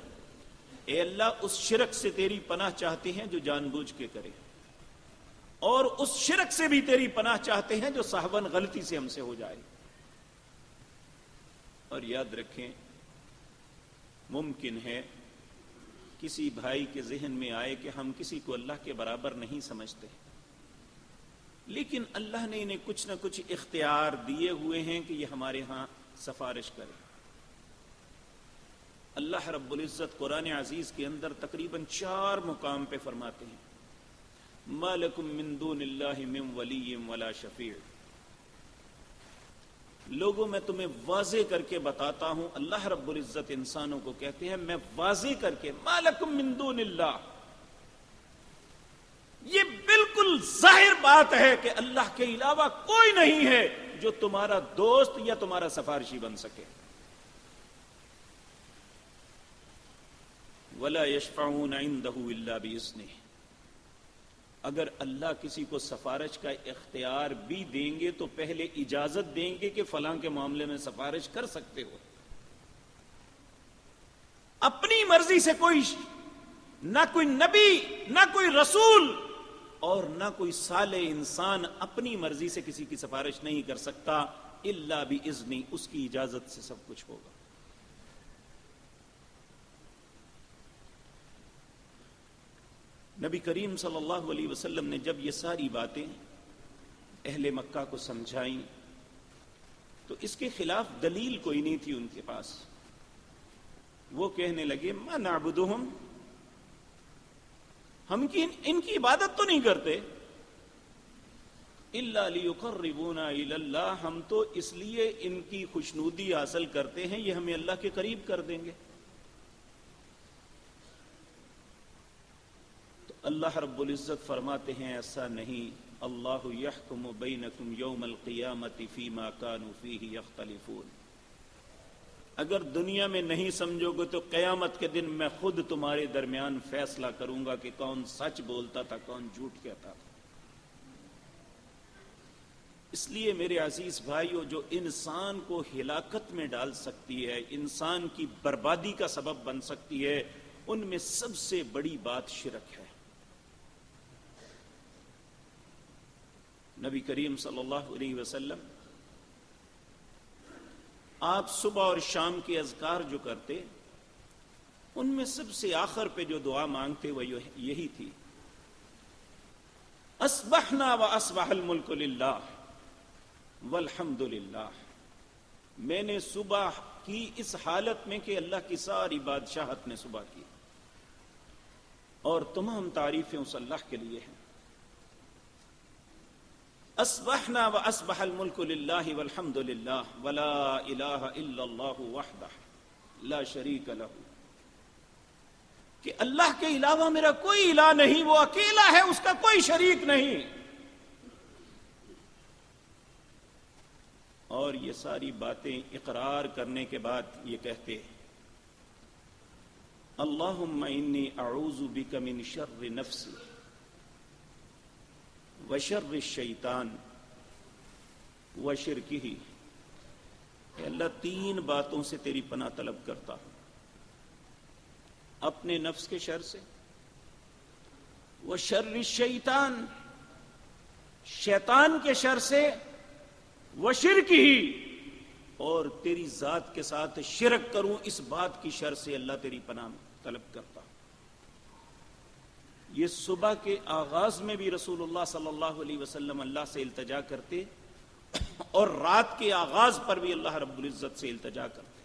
اے اللہ اس شرک سے تیری پناہ چاہتے ہیں جو جان بوجھ کے کرے، اور اس شرک سے بھی تیری پناہ چاہتے ہیں جو صحباً غلطی سے ہم سے ہو جائے۔ اور یاد رکھیں، ممکن ہے کسی بھائی کے ذہن میں آئے کہ ہم کسی کو اللہ کے برابر نہیں سمجھتے، لیکن اللہ نے انہیں کچھ نہ کچھ اختیار دیے ہوئے ہیں کہ یہ ہمارے ہاں سفارش کرے۔ اللہ رب العزت قرآن عزیز کے اندر تقریباً 4 مقام پہ فرماتے ہیں مَا لَكُم مِّن دُونِ اللَّهِ مِن وَلِيٍّ وَلَا شَفِيعٍ۔ لوگوں میں تمہیں واضح کر کے بتاتا ہوں، اللہ رب العزت انسانوں کو کہتے ہیں میں واضح کر کے مَا لَكُم مِّن دُونِ اللَّهِ، یہ بالکل ظاہر بات ہے کہ اللہ کے علاوہ کوئی نہیں ہے جو تمہارا دوست یا تمہارا سفارشی بن سکے۔ وَلَا يَشْفَعُونَ عِندَهُ إِلَّا بِإِذْنِهِ، اگر اللہ کسی کو سفارش کا اختیار بھی دیں گے تو پہلے اجازت دیں گے کہ فلاں کے معاملے میں سفارش کر سکتے ہو. اپنی مرضی سے نہ کوئی نبی، نہ کوئی رسول اور نہ کوئی صالح انسان اپنی مرضی سے کسی کی سفارش نہیں کر سکتا الا باذنی، اس کی اجازت سے سب کچھ ہوگا. نبی کریم صلی اللہ علیہ وسلم نے جب یہ ساری باتیں اہل مکہ کو سمجھائیں تو اس کے خلاف دلیل کوئی نہیں تھی ان کے پاس. وہ کہنے لگے ما نعبدہم، ہم ان کی عبادت تو نہیں کرتے، الا لیقربونا الی اللہ، ہم تو اس لیے ان کی خوشنودی حاصل کرتے ہیں یہ ہمیں اللہ کے قریب کر دیں گے. تو اللہ رب العزت فرماتے ہیں ایسا نہیں، اللہ یحکم بینکم یوم القیامت فیما کانوا فیہ یختلفون. اگر دنیا میں نہیں سمجھو گے تو قیامت کے دن میں خود تمہارے درمیان فیصلہ کروں گا کہ کون سچ بولتا تھا کون جھوٹ کہتا تھا. اس لیے میرے عزیز بھائیو، جو انسان کو ہلاکت میں ڈال سکتی ہے، انسان کی بربادی کا سبب بن سکتی ہے، ان میں سب سے بڑی بات شرک ہے. نبی کریم صلی اللہ علیہ وسلم آپ صبح اور شام کے اذکار جو کرتے، ان میں سب سے آخر پہ جو دعا مانگتے وہ یہی تھی، اصبحنا واصبح الملک للہ والحمد للہ. میں نے صبح کی اس حالت میں کہ اللہ کی ساری بادشاہت نے صبح کی اور تمام تعریفیں اس اللہ کے لیے ہیں. اصبحنا واصبح الملک للہ والحمد للہ ولا الہ الا اللہ وحدہ لا شریک لہ، کہ اللہ کے علاوہ میرا کوئی الہ نہیں، وہ اکیلا ہے، اس کا کوئی شریک نہیں. اور یہ ساری باتیں اقرار کرنے کے بعد یہ کہتے، اللہم انی اعوذ بک من شر نفسی وشر الشیطان وشرکہ. اے اللہ، تین باتوں سے تیری پناہ طلب کرتا ہوں، اپنے نفس کے شر سے، وشر الشیطان، شیطان کے شر سے، وشرکہ، اور تیری ذات کے ساتھ شرک کروں اس بات کی شر سے اللہ تیری پناہ طلب کرتا ہوں. یہ صبح کے آغاز میں بھی رسول اللہ صلی اللہ علیہ وسلم اللہ سے التجا کرتے اور رات کے آغاز پر بھی اللہ رب العزت سے التجا کرتے.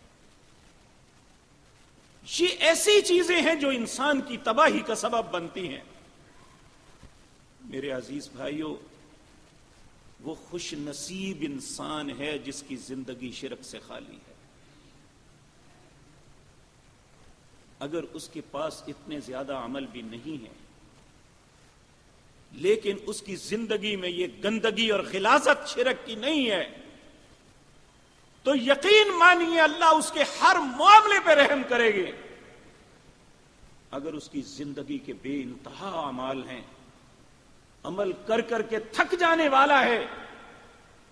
یہ ایسی چیزیں ہیں جو انسان کی تباہی کا سبب بنتی ہیں. میرے عزیز بھائیوں، وہ خوش نصیب انسان ہے جس کی زندگی شرک سے خالی ہے. اگر اس کے پاس اتنے زیادہ عمل بھی نہیں ہے لیکن اس کی زندگی میں یہ گندگی اور غلاظت شرک کی نہیں ہے تو یقین مانیے اللہ اس کے ہر معاملے پہ رحم کرے گے. اگر اس کی زندگی کے بے انتہا اعمال ہیں، عمل کر کر کے تھک جانے والا ہے،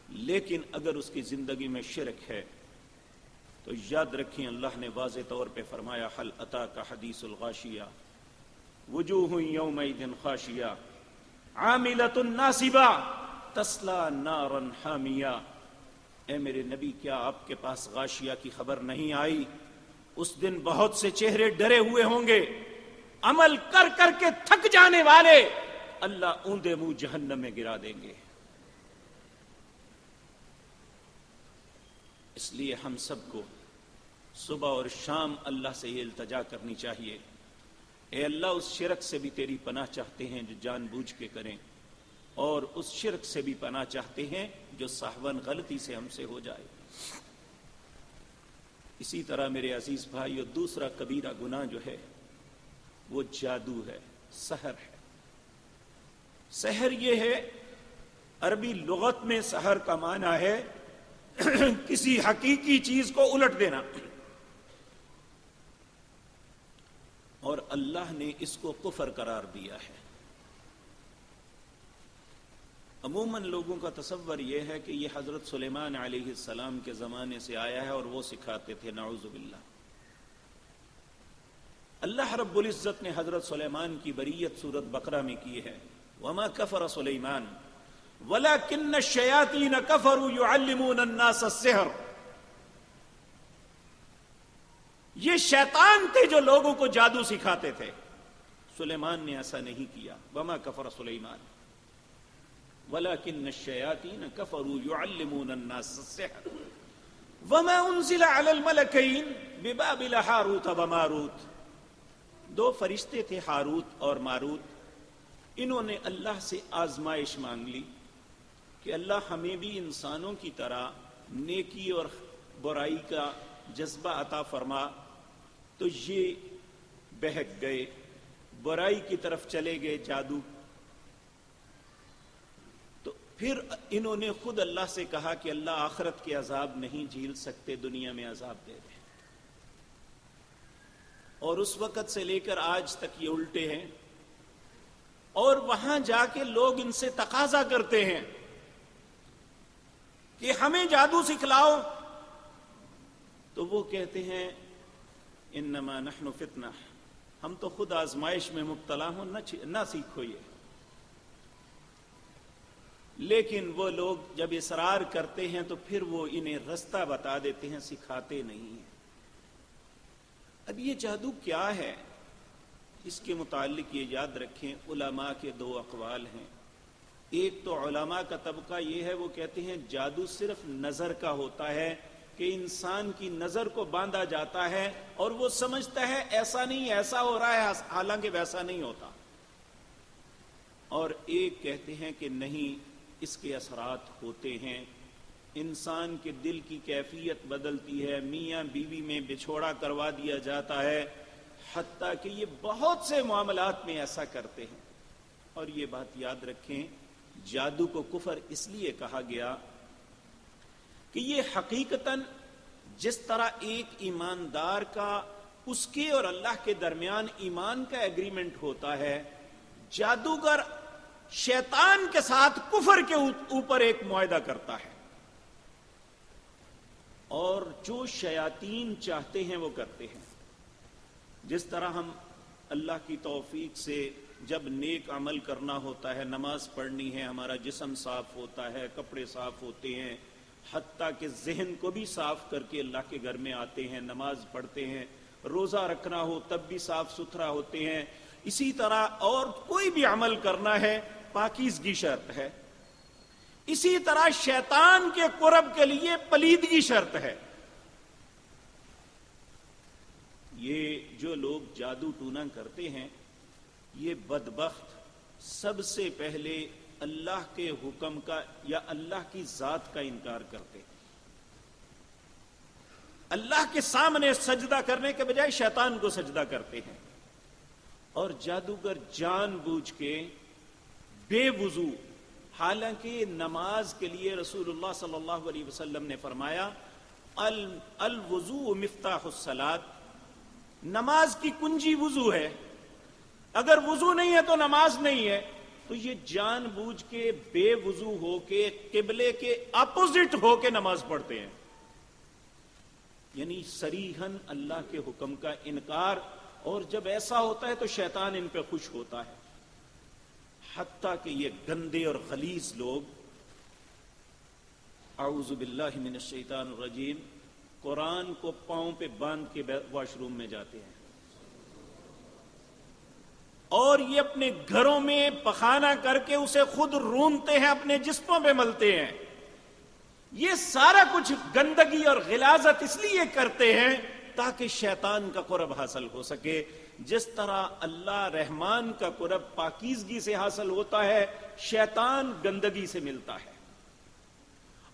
لیکن اگر اس کی زندگی میں شرک ہے تو یاد رکھیں اللہ نے واضح طور پہ فرمایا، حل اتاک حدیث الغاشیہ وجوہ یومئذ خاشیہ عاملۃ ناصبہ تصلی نارا حامیہ. اے میرے نبی، کیا آپ کے پاس غاشیہ کی خبر نہیں آئی؟ اس دن بہت سے چہرے ڈرے ہوئے ہوں گے، عمل کر کر کے تھک جانے والے اللہ اوندے منہ جہنم میں گرا دیں گے. اس لیے ہم سب کو صبح اور شام اللہ سے یہ التجا کرنی چاہیے، اے اللہ اس شرک سے بھی تیری پناہ چاہتے ہیں جو جان بوجھ کے کریں، اور اس شرک سے بھی پناہ چاہتے ہیں جو سہون غلطی سے ہم سے ہو جائے. اسی طرح میرے عزیز بھائیو، دوسرا کبیرہ گناہ جو ہے وہ جادو ہے، سحر ہے. سحر یہ ہے، عربی لغت میں سحر کا معنی ہے کسی حقیقی چیز کو الٹ دینا، اور اللہ نے اس کو کفر قرار دیا ہے. عموماً لوگوں کا تصور یہ ہے کہ یہ حضرت سلیمان علیہ السلام کے زمانے سے آیا ہے اور وہ سکھاتے تھے، نعوذ باللہ۔ اللہ رب العزت نے حضرت سلیمان کی بریت سورۃ بقرہ میں کی ہے، وما کفر سلیمان ولکن الشیاطین کفروا یعلمون الناس السحر۔ یہ شیطان تھے جو لوگوں کو جادو سکھاتے تھے، سلیمان نے ایسا نہیں کیا۔ وما کفر سلیمان ولکن الشیاطین کفروا یعلمون الناس السحر وما انزل علی الملکین ببابل ہاروت وماروت۔ دو فرشتے تھے، ہاروت اور ماروت، انہوں نے اللہ سے آزمائش مانگ لی کہ اللہ ہمیں بھی انسانوں کی طرح نیکی اور برائی کا جذبہ عطا فرما، تو یہ بہک گئے، برائی کی طرف چلے گئے، جادو۔ تو پھر انہوں نے خود اللہ سے کہا کہ اللہ آخرت کے عذاب نہیں جھیل سکتے، دنیا میں عذاب دے دیں۔ اور اس وقت سے لے کر آج تک یہ الٹے ہیں، اور وہاں جا کے لوگ ان سے تقاضا کرتے ہیں کہ ہمیں جادو سکھلاؤ، تو وہ کہتے ہیں انما نحن فتنہ، ہم تو خود آزمائش میں مبتلا ہوں، نہ سیکھو یہ۔ لیکن وہ لوگ جب اصرار کرتے ہیں تو پھر وہ انہیں رستہ بتا دیتے ہیں، سکھاتے نہیں ہیں۔ اب یہ جادو کیا ہے، اس کے متعلق یہ یاد رکھیں، علماء کے دو اقوال ہیں۔ ایک تو علماء کا طبقہ یہ ہے، وہ کہتے ہیں جادو صرف نظر کا ہوتا ہے، کہ انسان کی نظر کو باندھا جاتا ہے اور وہ سمجھتا ہے ایسا نہیں، ایسا ہو رہا ہے، حالانکہ ویسا نہیں ہوتا۔ اور ایک کہتے ہیں کہ نہیں، اس کے اثرات ہوتے ہیں، انسان کے دل کی کیفیت بدلتی ہے، میاں بیوی میں بچھوڑا کروا دیا جاتا ہے، حتیٰ کہ یہ بہت سے معاملات میں ایسا کرتے ہیں۔ اور یہ بات یاد رکھیں، جادو کو کفر اس لیے کہا گیا کہ یہ حقیقتاً جس طرح ایک ایماندار کا اس کے اور اللہ کے درمیان ایمان کا ایگریمنٹ ہوتا ہے، جادوگر شیطان کے ساتھ کفر کے اوپر ایک معاہدہ کرتا ہے، اور جو شیاطین چاہتے ہیں وہ کرتے ہیں۔ جس طرح ہم اللہ کی توفیق سے جب نیک عمل کرنا ہوتا ہے، نماز پڑھنی ہے، ہمارا جسم صاف ہوتا ہے، کپڑے صاف ہوتے ہیں، حتیٰ کہ ذہن کو بھی صاف کر کے اللہ کے گھر میں آتے ہیں، نماز پڑھتے ہیں، روزہ رکھنا ہو تب بھی صاف ستھرا ہوتے ہیں، اسی طرح اور کوئی بھی عمل کرنا ہے پاکیزگی شرط ہے۔ اسی طرح شیطان کے قرب کے لیے پلیدگی شرط ہے۔ یہ جو لوگ جادو ٹونا کرتے ہیں، یہ بدبخت سب سے پہلے اللہ کے حکم کا یا اللہ کی ذات کا انکار کرتے ہیں۔ اللہ کے سامنے سجدہ کرنے کے بجائے شیطان کو سجدہ کرتے ہیں، اور جادوگر جان بوجھ کے بے وضو، حالانکہ نماز کے لیے رسول اللہ صلی اللہ علیہ وسلم نے فرمایا الوضوء مفتاح الصلاۃ، نماز کی کنجی وضو ہے، اگر وضو نہیں ہے تو نماز نہیں ہے۔ تو یہ جان بوجھ کے بے وضو ہو کے قبلے کے اپوزٹ ہو کے نماز پڑھتے ہیں، یعنی صریحاً اللہ کے حکم کا انکار۔ اور جب ایسا ہوتا ہے تو شیطان ان پہ خوش ہوتا ہے، حتیٰ کہ یہ گندے اور غلیظ لوگ، اعوذ باللہ من الشیطان الرجیم، قرآن کو پاؤں پہ باندھ کے واش روم میں جاتے ہیں، اور یہ اپنے گھروں میں پخانہ کر کے اسے خود رونتے ہیں، اپنے جسموں پہ ملتے ہیں۔ یہ سارا کچھ گندگی اور غلاظت اس لیے کرتے ہیں تاکہ شیطان کا قرب حاصل ہو سکے۔ جس طرح اللہ رحمان کا قرب پاکیزگی سے حاصل ہوتا ہے، شیطان گندگی سے ملتا ہے۔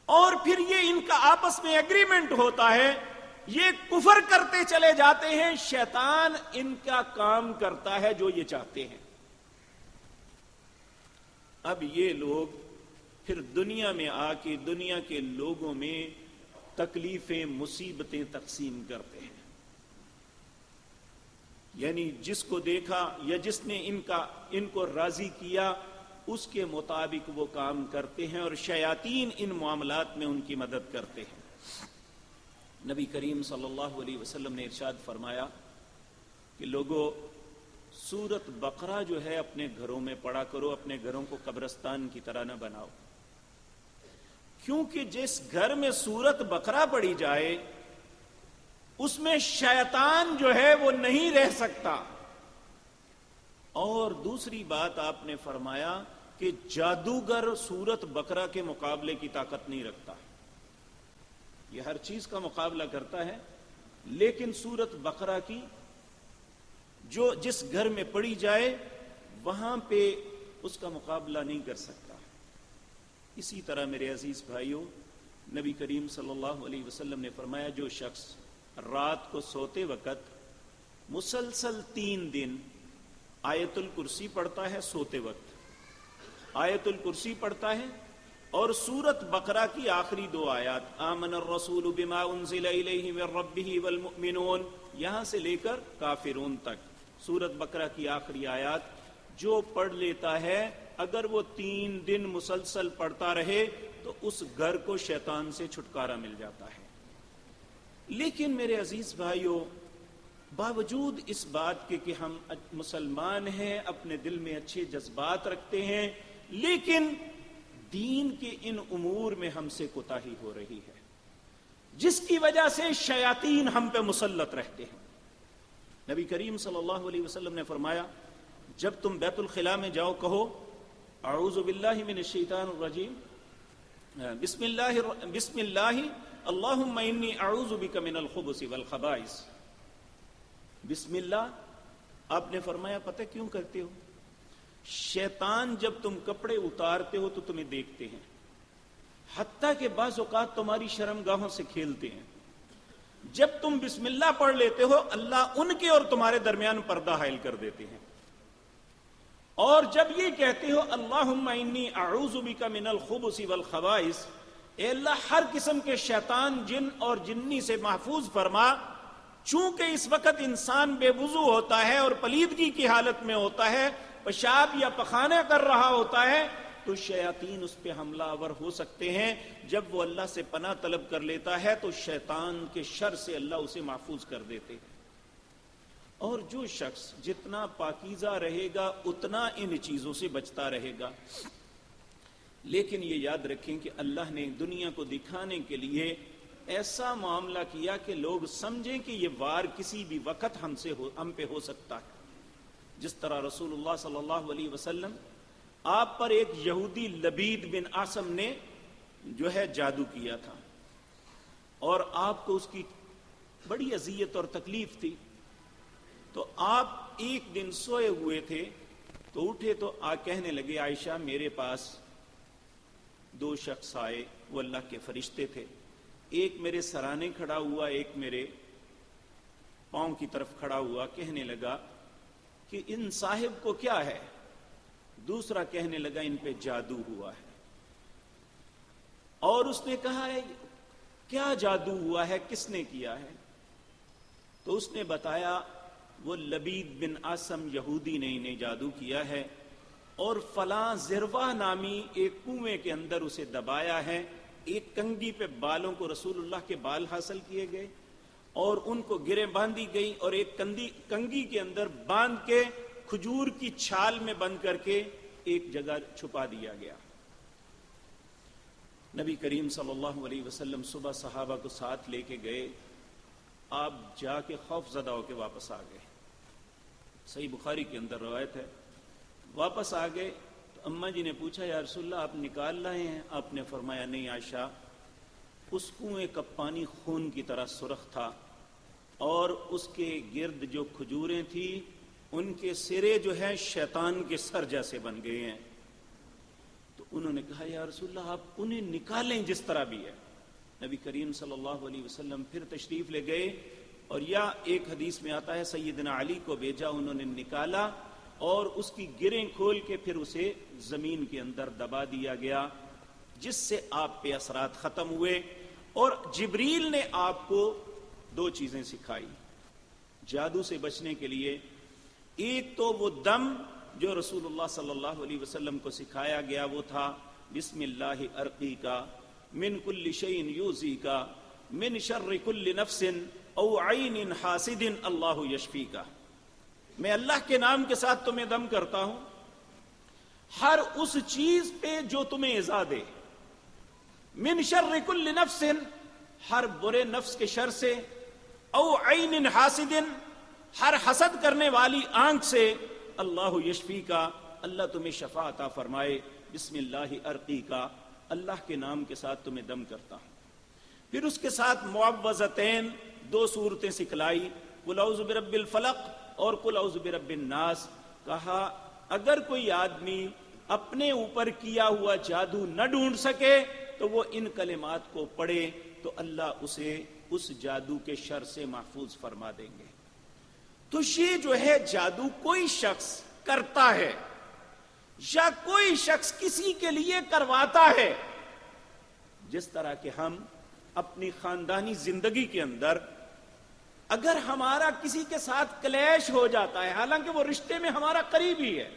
اور پھر یہ ان کا آپس میں ایگریمنٹ ہوتا ہے، یہ کفر کرتے چلے جاتے ہیں، شیطان ان کا کام کرتا ہے جو یہ چاہتے ہیں۔ اب یہ لوگ پھر دنیا میں آ کے دنیا کے لوگوں میں تکلیفیں، مصیبتیں تقسیم کرتے ہیں، یعنی جس کو دیکھا یا جس نے ان کو راضی کیا اس کے مطابق وہ کام کرتے ہیں اور شیاطین ان معاملات میں ان کی مدد کرتے ہیں۔ نبی کریم صلی اللہ علیہ وسلم نے ارشاد فرمایا کہ لوگوں، سورت بقرہ جو ہے اپنے گھروں میں پڑھا کرو، اپنے گھروں کو قبرستان کی طرح نہ بناؤ، کیونکہ جس گھر میں سورت بقرہ پڑھی جائے اس میں شیطان جو ہے وہ نہیں رہ سکتا۔ اور دوسری بات آپ نے فرمایا کہ جادوگر سورت بقرہ کے مقابلے کی طاقت نہیں رکھتا، یہ ہر چیز کا مقابلہ کرتا ہے، لیکن سورت بقرہ کی جو جس گھر میں پڑھی جائے وہاں پہ اس کا مقابلہ نہیں کر سکتا۔ اسی طرح میرے عزیز بھائیوں، نبی کریم صلی اللہ علیہ وسلم نے فرمایا جو شخص رات کو سوتے وقت مسلسل 3 دن آیت الکرسی پڑھتا ہے، سوتے وقت آیت الکرسی پڑھتا ہے اور سورت بقرہ کی آخری 2 آیات آمن الرسول بما انزل الیہ من ربہ والمؤمنون یہاں سے لے کر کافرون تک سورت بقرہ کی آخری آیات جو پڑھ لیتا ہے، اگر وہ 3 دن مسلسل پڑھتا رہے تو اس گھر کو شیطان سے چھٹکارا مل جاتا ہے۔ لیکن میرے عزیز بھائیوں، باوجود اس بات کے کہ ہم مسلمان ہیں، اپنے دل میں اچھے جذبات رکھتے ہیں، لیکن دین کے ان امور میں ہم سے کوتاہی ہو رہی ہے، جس کی وجہ سے شیاطین ہم پہ مسلط رہتے ہیں۔ نبی کریم صلی اللہ علیہ وسلم نے فرمایا جب تم بیت الخلاء میں جاؤ کہو اعوذ باللہ من الشیطان الرجیم، بسم اللہ اللہم انی اعوذ بک من الخبث والخبائث۔ بسم اللہ آپ نے فرمایا پتہ کیوں کرتے ہو؟ شیطان جب تم کپڑے اتارتے ہو تو تمہیں دیکھتے ہیں، حتیٰ کہ بعض اوقات تمہاری شرمگاہوں سے کھیلتے ہیں۔ جب تم بسم اللہ پڑھ لیتے ہو اللہ ان کے اور تمہارے درمیان پردہ حائل کر دیتے ہیں، اور جب یہ کہتے ہو اللہم انی اعوذ بک من الخبث والخبائث، اے اللہ ہر قسم کے شیطان، جن اور جنی سے محفوظ فرما، چونکہ اس وقت انسان بے وضو ہوتا ہے اور پلیدگی کی حالت میں ہوتا ہے، پیشاب یا پخانہ کر رہا ہوتا ہے، تو شیاطین اس پہ حملہ آور ہو سکتے ہیں۔ جب وہ اللہ سے پناہ طلب کر لیتا ہے تو شیطان کے شر سے اللہ اسے محفوظ کر دیتے ہیں۔ اور جو شخص جتنا پاکیزہ رہے گا اتنا ان چیزوں سے بچتا رہے گا۔ لیکن یہ یاد رکھیں کہ اللہ نے دنیا کو دکھانے کے لیے ایسا معاملہ کیا کہ لوگ سمجھیں کہ یہ وار کسی بھی وقت ہم پہ ہو سکتا ہے۔ جس طرح رسول اللہ صلی اللہ علیہ وسلم آپ پر ایک یہودی لبید بن عاصم نے جو ہے جادو کیا تھا، اور آپ کو اس کی بڑی اذیت اور تکلیف تھی، تو آپ ایک دن سوئے ہوئے تھے تو اٹھے تو کہنے لگے عائشہ میرے پاس 2 شخص آئے، وہ اللہ کے فرشتے تھے، ایک میرے سرانے کھڑا ہوا، ایک میرے پاؤں کی طرف کھڑا ہوا، کہنے لگا کہ ان صاحب کو کیا ہے؟ دوسرا کہنے لگا ان پہ جادو ہوا ہے، اور اس نے کہا ہے کیا جادو ہوا ہے، کس نے کیا ہے؟ تو اس نے بتایا وہ لبید بن عاصم یہودی نے انہیں جادو کیا ہے، اور فلاں زروا نامی ایک کنویں کے اندر اسے دبایا ہے، ایک کنگھی پہ بالوں کو رسول اللہ کے بال حاصل کیے گئے اور ان کو گریں باندھی گئی، اور ایک کنگھی کے اندر باندھ کے کھجور کی چھال میں بند کر کے ایک جگہ چھپا دیا گیا۔ نبی کریم صلی اللہ علیہ وسلم صبح صحابہ کو ساتھ لے کے گئے، آپ جا کے خوف زدہ ہو کے واپس آ گئے، صحیح بخاری کے اندر روایت ہے۔ واپس آ گئے تو اماں جی نے پوچھا یا رسول اللہ آپ نکال رہے ہیں؟ آپ نے فرمایا نہیں عائشہ، اس کنویں کا پانی خون کی طرح سرخ تھا، اور اس کے گرد جو کھجوریں تھی ان کے سرے جو ہے شیطان کے سر جیسے بن گئے ہیں۔ تو انہوں نے کہا یا رسول اللہ آپ انہیں نکالیں جس طرح بھی ہے۔ نبی کریم صلی اللہ علیہ وسلم پھر تشریف لے گئے، اور یا ایک حدیث میں آتا ہے سیدنا علی کو بھیجا، انہوں نے نکالا اور اس کی گریں کھول کے پھر اسے زمین کے اندر دبا دیا گیا، جس سے آپ پہ اثرات ختم ہوئے۔ اور جبریل نے آپ کو 2 چیزیں سکھائی جادو سے بچنے کے لیے، ایک تو وہ دم جو رسول اللہ صلی اللہ علیہ وسلم کو سکھایا گیا وہ تھا بسم اللہ ارقی کا من کل شیء یوزی کا من شر کل نفس او عین حاسد اللہ یشفی کا. میں اللہ کے نام کے ساتھ تمہیں دم کرتا ہوں ہر اس چیز پہ جو تمہیں ایذا دے. من شر کل نفس ہر برے نفس کے شر سے، او عین حاسد ہر حسد کرنے والی آنکھ سے، اللہ یشفی کا اللہ تمہیں شفا عطا فرمائے. بسم اللہ ارقی کا اللہ کے نام کے ساتھ تمہیں دم کرتا ہوں. پھر اس کے ساتھ معوذتین 2 سورتیں سکھلائی، قل اعوذ برب الفلق اور قل اعوذ برب الناس. کہا اگر کوئی آدمی اپنے اوپر کیا ہوا جادو نہ ڈھونڈ سکے تو وہ ان کلمات کو پڑھے تو اللہ اسے اس جادو کے شر سے محفوظ فرما دیں گے. تو یہ جو ہے جادو کوئی شخص کرتا ہے یا کوئی شخص کسی کے لیے کرواتا ہے، جس طرح کہ ہم اپنی خاندانی زندگی کے اندر اگر ہمارا کسی کے ساتھ کلیش ہو جاتا ہے، حالانکہ وہ رشتے میں ہمارا قریبی ہے،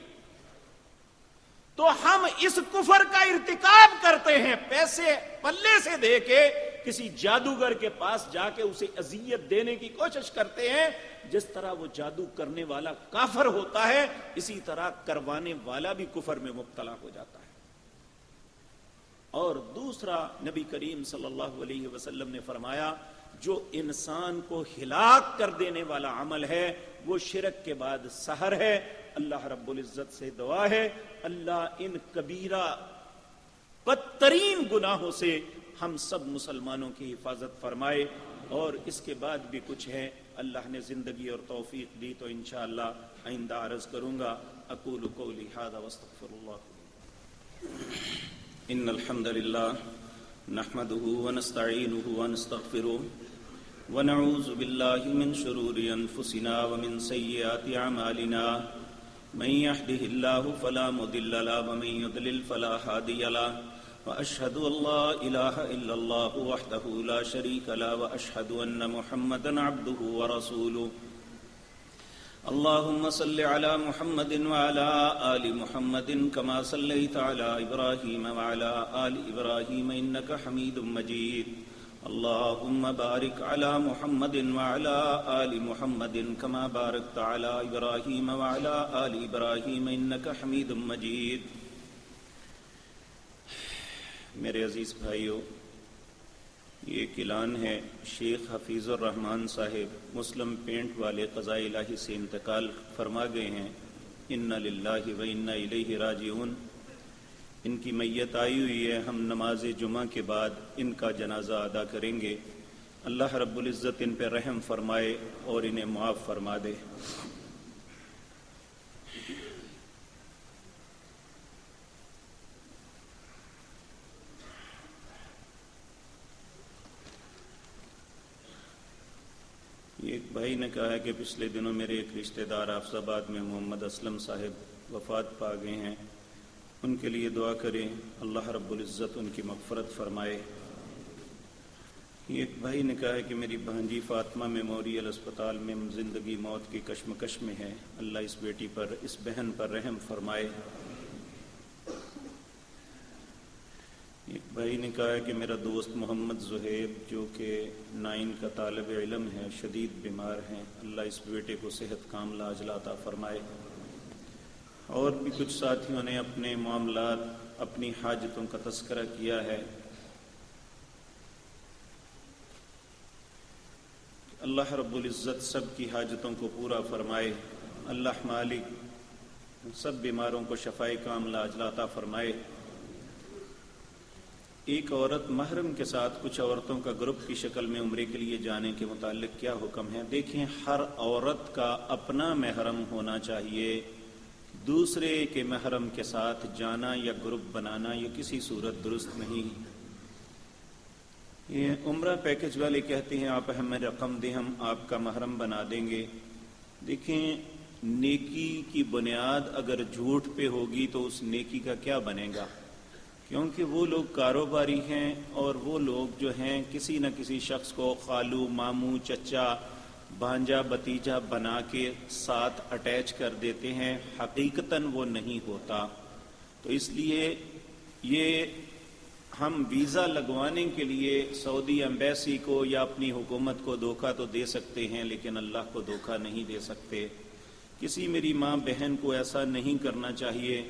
تو ہم اس کفر کا ارتکاب کرتے ہیں، پیسے پلے سے دے کے کسی جادوگر کے پاس جا کے اسے اذیت دینے کی کوشش کرتے ہیں. جس طرح وہ جادو کرنے والا کافر ہوتا ہے، اسی طرح کروانے والا بھی کفر میں مبتلا ہو جاتا ہے. اور دوسرا نبی کریم صلی اللہ علیہ وسلم نے فرمایا جو انسان کو ہلاک کر دینے والا عمل ہے وہ شرک کے بعد سحر ہے. اللہ رب العزت سے دعا ہے اللہ ان کبیرہ بدترین گناہوں سے ہم سب مسلمانوں کی حفاظت فرمائے. اور اس کے بعد بھی کچھ ہے، اللہ نے زندگی اور توفیق دی تو انشاءاللہ آئندہ عرض کروں گا. اقول قولی ھذا واستغفر اللہ. ان الحمد للہ نحمده ونستعینه ونستغفره ونعوذ باللہ من شرور انفسنا ومن سیئات اعمالنا من يهده الله فلا مضل له ومن يضلل فلا هادي له واشهد ان لا اله الا الله وحده لا شريك له واشهد ان محمدا عبده ورسوله. اللهم صل على محمد وعلى آل محمد كما صليت على إبراهيم وعلى آل إبراهيم إنك حميد مجيد. اللهم بارك على محمد وعلى آل محمد كما باركت على إبراهيم وعلى آل إبراهيم إنك حميد مجيد. میرے عزیز بھائیو، یہ ایک اعلان ہے. شیخ حفیظ الرحمان صاحب مسلم پینٹ والے قضاء الہی سے انتقال فرما گئے ہیں. انا للہ و انا الیہ راجعون. ان کی میت آئی ہوئی ہے، ہم نماز جمعہ کے بعد ان کا جنازہ ادا کریں گے. اللہ رب العزت ان پہ رحم فرمائے اور انہیں معاف فرما دے. ایک بھائی نے کہا ہے کہ پچھلے دنوں میرے ایک رشتہ دار حافظ آباد میں محمد اسلم صاحب وفات پا گئے ہیں، ان کے لیے دعا کریں اللہ رب العزت ان کی مغفرت فرمائے. ایک بھائی نے کہا ہے کہ میری بھانجی فاطمہ میموریل اسپتال میں زندگی موت کی کشمکش میں ہے، اللہ اس بیٹی پر، اس بہن پر رحم فرمائے. ایک بھائی نے کہا ہے کہ میرا دوست محمد زہیب جو کہ 9 کا طالب علم ہے، شدید بیمار ہیں، اللہ اس بیٹے کو صحت کاملہ عاجلہ عطا فرمائے. اور بھی کچھ ساتھیوں نے اپنے معاملات، اپنی حاجتوں کا تذکرہ کیا ہے. اللہ رب العزت سب کی حاجتوں کو پورا فرمائے. اللہ مالک سب بیماروں کو شفائے کاملہ عاجلہ عطا فرمائے. ایک عورت محرم کے ساتھ کچھ عورتوں کا گروپ کی شکل میں عمرے کے لیے جانے کے متعلق کیا حکم ہے؟ دیکھیں، ہر عورت کا اپنا محرم ہونا چاہیے. دوسرے کے محرم کے ساتھ جانا یا گروپ بنانا یہ کسی صورت درست نہیں. یہ عمرہ پیکج والے کہتے ہیں آپ ہمیں رقم دیں، ہم آپ کا محرم بنا دیں گے. دیکھیں، نیکی کی بنیاد اگر جھوٹ پہ ہوگی تو اس نیکی کا کیا بنے گا؟ کیونکہ وہ لوگ کاروباری ہیں اور وہ لوگ جو ہیں کسی نہ کسی شخص کو خالو، ماموں، چچا بھانجا بتیجا بنا کے ساتھ اٹیچ کر دیتے ہیں، حقیقتاً وہ نہیں ہوتا۔ تو اس لیے یہ ہم ویزا لگوانے کے لیے سعودی ایمبیسی کو یا اپنی حکومت کو دھوکہ تو دے سکتے ہیں، لیکن اللہ کو دھوکہ نہیں دے سکتے۔ کسی میری ماں بہن کو ایسا نہیں کرنا چاہیے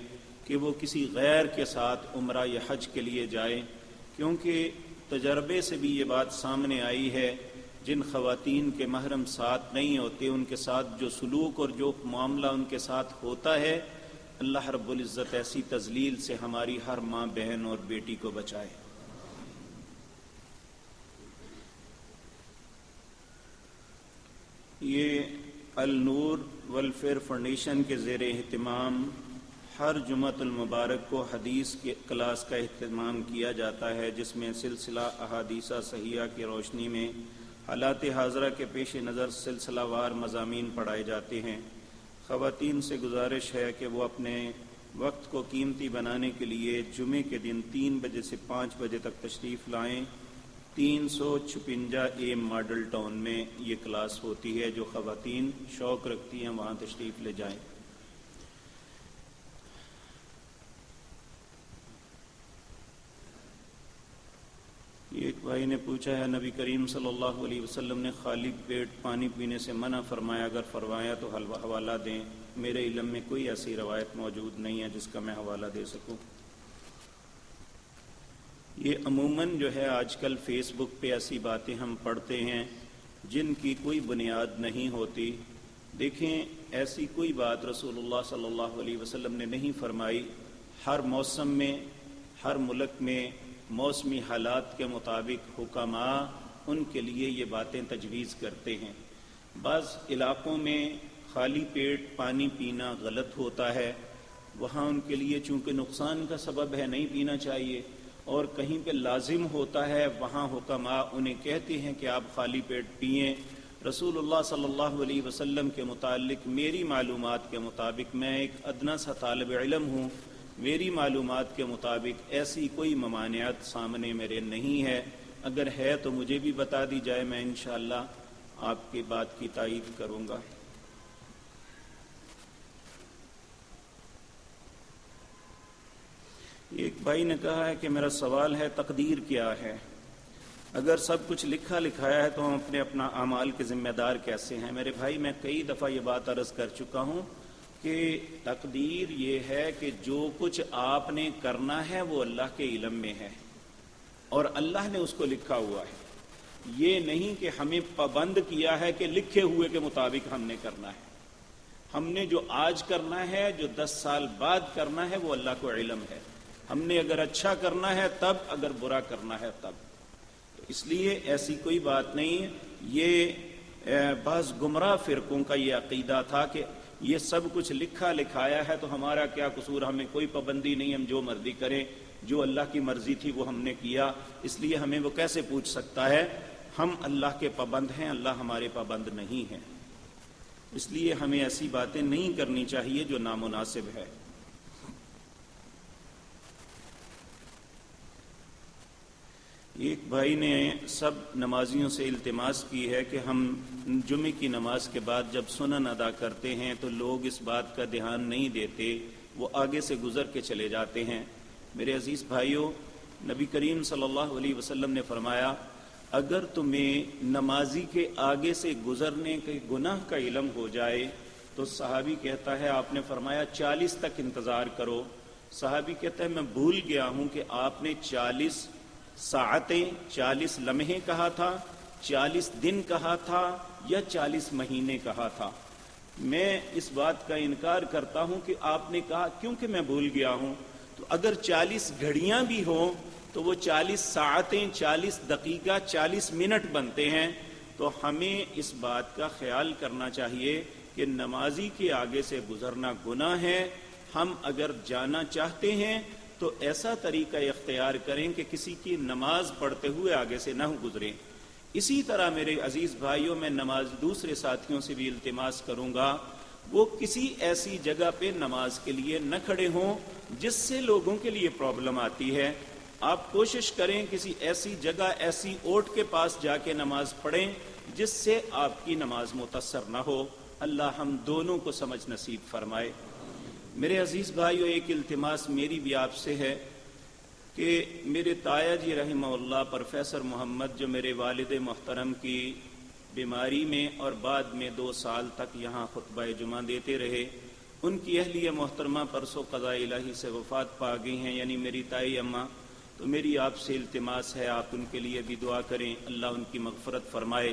کہ وہ کسی غیر کے ساتھ عمرہ یا حج کے لیے جائے، کیونکہ تجربے سے بھی یہ بات سامنے آئی ہے، جن خواتین کے محرم ساتھ نہیں ہوتے ان کے ساتھ جو سلوک اور جو معاملہ ان کے ساتھ ہوتا ہے، اللہ رب العزت ایسی تذلیل سے ہماری ہر ماں بہن اور بیٹی کو بچائے۔ یہ النور ویلفیئر فاؤنڈیشن کے زیر اہتمام ہر جمعۃ المبارک کو حدیث کے کلاس کا اہتمام کیا جاتا ہے، جس میں سلسلہ احادیث صحیحہ کی روشنی میں حالات حاضرہ کے پیش نظر سلسلہ وار مضامین پڑھائے جاتے ہیں۔ خواتین سے گزارش ہے کہ وہ اپنے وقت کو قیمتی بنانے کے لیے جمعے کے دن 3 بجے سے 5 بجے تک تشریف لائیں۔ 356 ماڈل ٹاؤن میں یہ کلاس ہوتی ہے، جو خواتین شوق رکھتی ہیں وہاں تشریف لے جائیں۔ ایک بھائی نے پوچھا ہے، نبی کریم صلی اللہ علیہ وسلم نے خالی پیٹ پانی پینے سے منع فرمایا، اگر فرمایا تو حوالہ دیں۔ میرے علم میں کوئی ایسی روایت موجود نہیں ہے جس کا میں حوالہ دے سکوں۔ یہ عموماً جو ہے آج کل فیس بک پہ ایسی باتیں ہم پڑھتے ہیں جن کی کوئی بنیاد نہیں ہوتی۔ دیکھیں، ایسی کوئی بات رسول اللہ صلی اللہ علیہ وسلم نے نہیں فرمائی۔ ہر موسم میں، ہر ملک میں موسمی حالات کے مطابق حکماء ان کے لیے یہ باتیں تجویز کرتے ہیں۔ بعض علاقوں میں خالی پیٹ پانی پینا غلط ہوتا ہے، وہاں ان کے لیے چونکہ نقصان کا سبب ہے نہیں پینا چاہیے، اور کہیں پہ لازم ہوتا ہے وہاں حکماء انہیں کہتے ہیں کہ آپ خالی پیٹ پئیں۔ رسول اللہ صلی اللہ علیہ وسلم کے متعلق میری معلومات کے مطابق، میں ایک ادنیٰ سا طالب علم ہوں، میری معلومات کے مطابق ایسی کوئی ممانعت سامنے میرے نہیں ہے۔ اگر ہے تو مجھے بھی بتا دی جائے، میں انشاءاللہ آپ کی بات کی تائید کروں گا۔ ایک بھائی نے کہا ہے کہ میرا سوال ہے، تقدیر کیا ہے؟ اگر سب کچھ لکھا لکھایا ہے تو ہم اپنا اعمال کے ذمہ دار کیسے ہیں؟ میرے بھائی، میں کئی دفعہ یہ بات عرض کر چکا ہوں کہ تقدیر یہ ہے کہ جو کچھ آپ نے کرنا ہے وہ اللہ کے علم میں ہے اور اللہ نے اس کو لکھا ہوا ہے۔ یہ نہیں کہ ہمیں پابند کیا ہے کہ لکھے ہوئے کے مطابق ہم نے کرنا ہے۔ ہم نے جو آج کرنا ہے، جو 10 سال بعد کرنا ہے، وہ اللہ کو علم ہے۔ ہم نے اگر اچھا کرنا ہے تب، اگر برا کرنا ہے تب۔ تو اس لیے ایسی کوئی بات نہیں۔ یہ بعض گمراہ فرقوں کا یہ عقیدہ تھا کہ یہ سب کچھ لکھا لکھایا ہے تو ہمارا کیا قصور، ہمیں کوئی پابندی نہیں، ہم جو مرضی کریں، جو اللہ کی مرضی تھی وہ ہم نے کیا، اس لیے ہمیں وہ کیسے پوچھ سکتا ہے؟ ہم اللہ کے پابند ہیں، اللہ ہمارے پابند نہیں ہیں۔ اس لیے ہمیں ایسی باتیں نہیں کرنی چاہیے جو نامناسب ہے۔ ایک بھائی نے سب نمازیوں سے التماس کی ہے کہ ہم جمعے کی نماز کے بعد جب سنن ادا کرتے ہیں تو لوگ اس بات کا دھیان نہیں دیتے، وہ آگے سے گزر کے چلے جاتے ہیں۔ میرے عزیز بھائیوں، نبی کریم صلی اللہ علیہ وسلم نے فرمایا، اگر تمہیں نمازی کے آگے سے گزرنے کے گناہ کا علم ہو جائے تو صحابی کہتا ہے، آپ نے فرمایا 40 تک انتظار کرو۔ صحابی کہتا ہے، میں بھول گیا ہوں کہ آپ نے 40 ساعتیں، 40 لمحے کہا تھا، 40 دن کہا تھا یا 40 مہینے کہا تھا۔ میں اس بات کا انکار کرتا ہوں کہ آپ نے کہا، کیونکہ میں بھول گیا ہوں۔ تو اگر 40 گھڑیاں بھی ہوں تو وہ 40 ساعتیں، 40 دقیقہ، 40 منٹ بنتے ہیں۔ تو ہمیں اس بات کا خیال کرنا چاہیے کہ نمازی کے آگے سے گزرنا گناہ ہے۔ ہم اگر جانا چاہتے ہیں تو ایسا طریقہ اختیار کریں کہ کسی کی نماز پڑھتے ہوئے آگے سے نہ گزریں۔ اسی طرح میرے عزیز بھائیوں، میں دوسرے ساتھیوں سے بھی التماس کروں گا، وہ کسی ایسی جگہ پہ نماز کے لیے نہ کھڑے ہوں جس سے لوگوں کے لیے پرابلم آتی ہے۔ آپ کوشش کریں کسی ایسی جگہ، ایسی اوٹ کے پاس جا کے نماز پڑھیں جس سے آپ کی نماز متاثر نہ ہو۔ اللہ ہم دونوں کو سمجھ نصیب فرمائے۔ میرے عزیز بھائیو، ایک التماس میری بھی آپ سے ہے کہ میرے تایا جی رحمہ اللہ پروفیسر محمد، جو میرے والد محترم کی بیماری میں اور بعد میں 2 سال تک یہاں خطبہ جمعہ دیتے رہے، ان کی اہلیہ محترمہ پرسوں قضاء الہی سے وفات پا گئی ہیں، یعنی میری تائی اماں۔ تو میری آپ سے التماس ہے آپ ان کے لیے بھی دعا کریں، اللہ ان کی مغفرت فرمائے،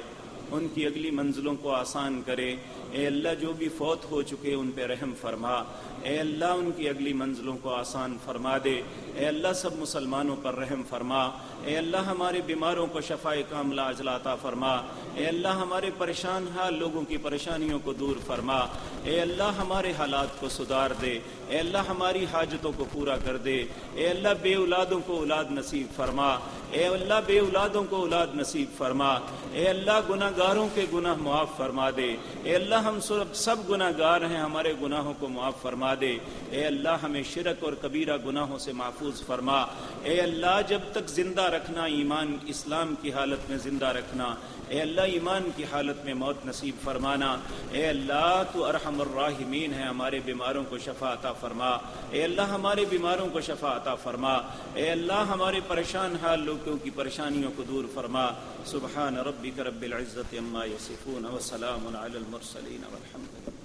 ان کی اگلی منزلوں کو آسان کرے۔ اے اللہ جو بھی فوت ہو چکے ان پہ رحم فرما، اے اللہ ان کی اگلی منزلوں کو آسان فرما دے، اے اللہ سب مسلمانوں پر رحم فرما، اے اللہ ہمارے بیماروں کو شفاء کاملہ عاجلہ عطا فرما، اے اللہ ہمارے پریشان حال لوگوں کی پریشانیوں کو دور فرما، اے اللہ ہمارے حالات کو سدھار دے، اے اللہ ہماری حاجتوں کو پورا کر دے، اے اللہ بے اولادوں کو اولاد نصیب فرما، اے اللہ بے اولادوں کو اولاد نصیب فرما، اے اللہ گناہ گاروں کے گناہ معاف فرما دے، اے اللہ ہم سب گناہ گار ہیں، ہمارے گناہوں کو معاف فرما دے، اے اللہ ہمیں شرک اور کبیرہ گناہوں سے محفوظ فرما، اے اللہ جب تک زندہ رکھنا ایمان اسلام کی حالت میں زندہ رکھنا، اے اللہ ایمان کی حالت میں موت نصیب فرمانا، اے اللہ تو ارحم الراحمین ہے، ہمارے بیماروں کو شفا عطا فرما، اے اللہ ہمارے بیماروں کو شفا عطا فرما، اے اللہ ہمارے پریشان حال لوگوں کی پریشانیوں کو دور فرما۔ سبحان ربک رب العزت عما یصفون وسلام علی المرسلین والحمد للہ۔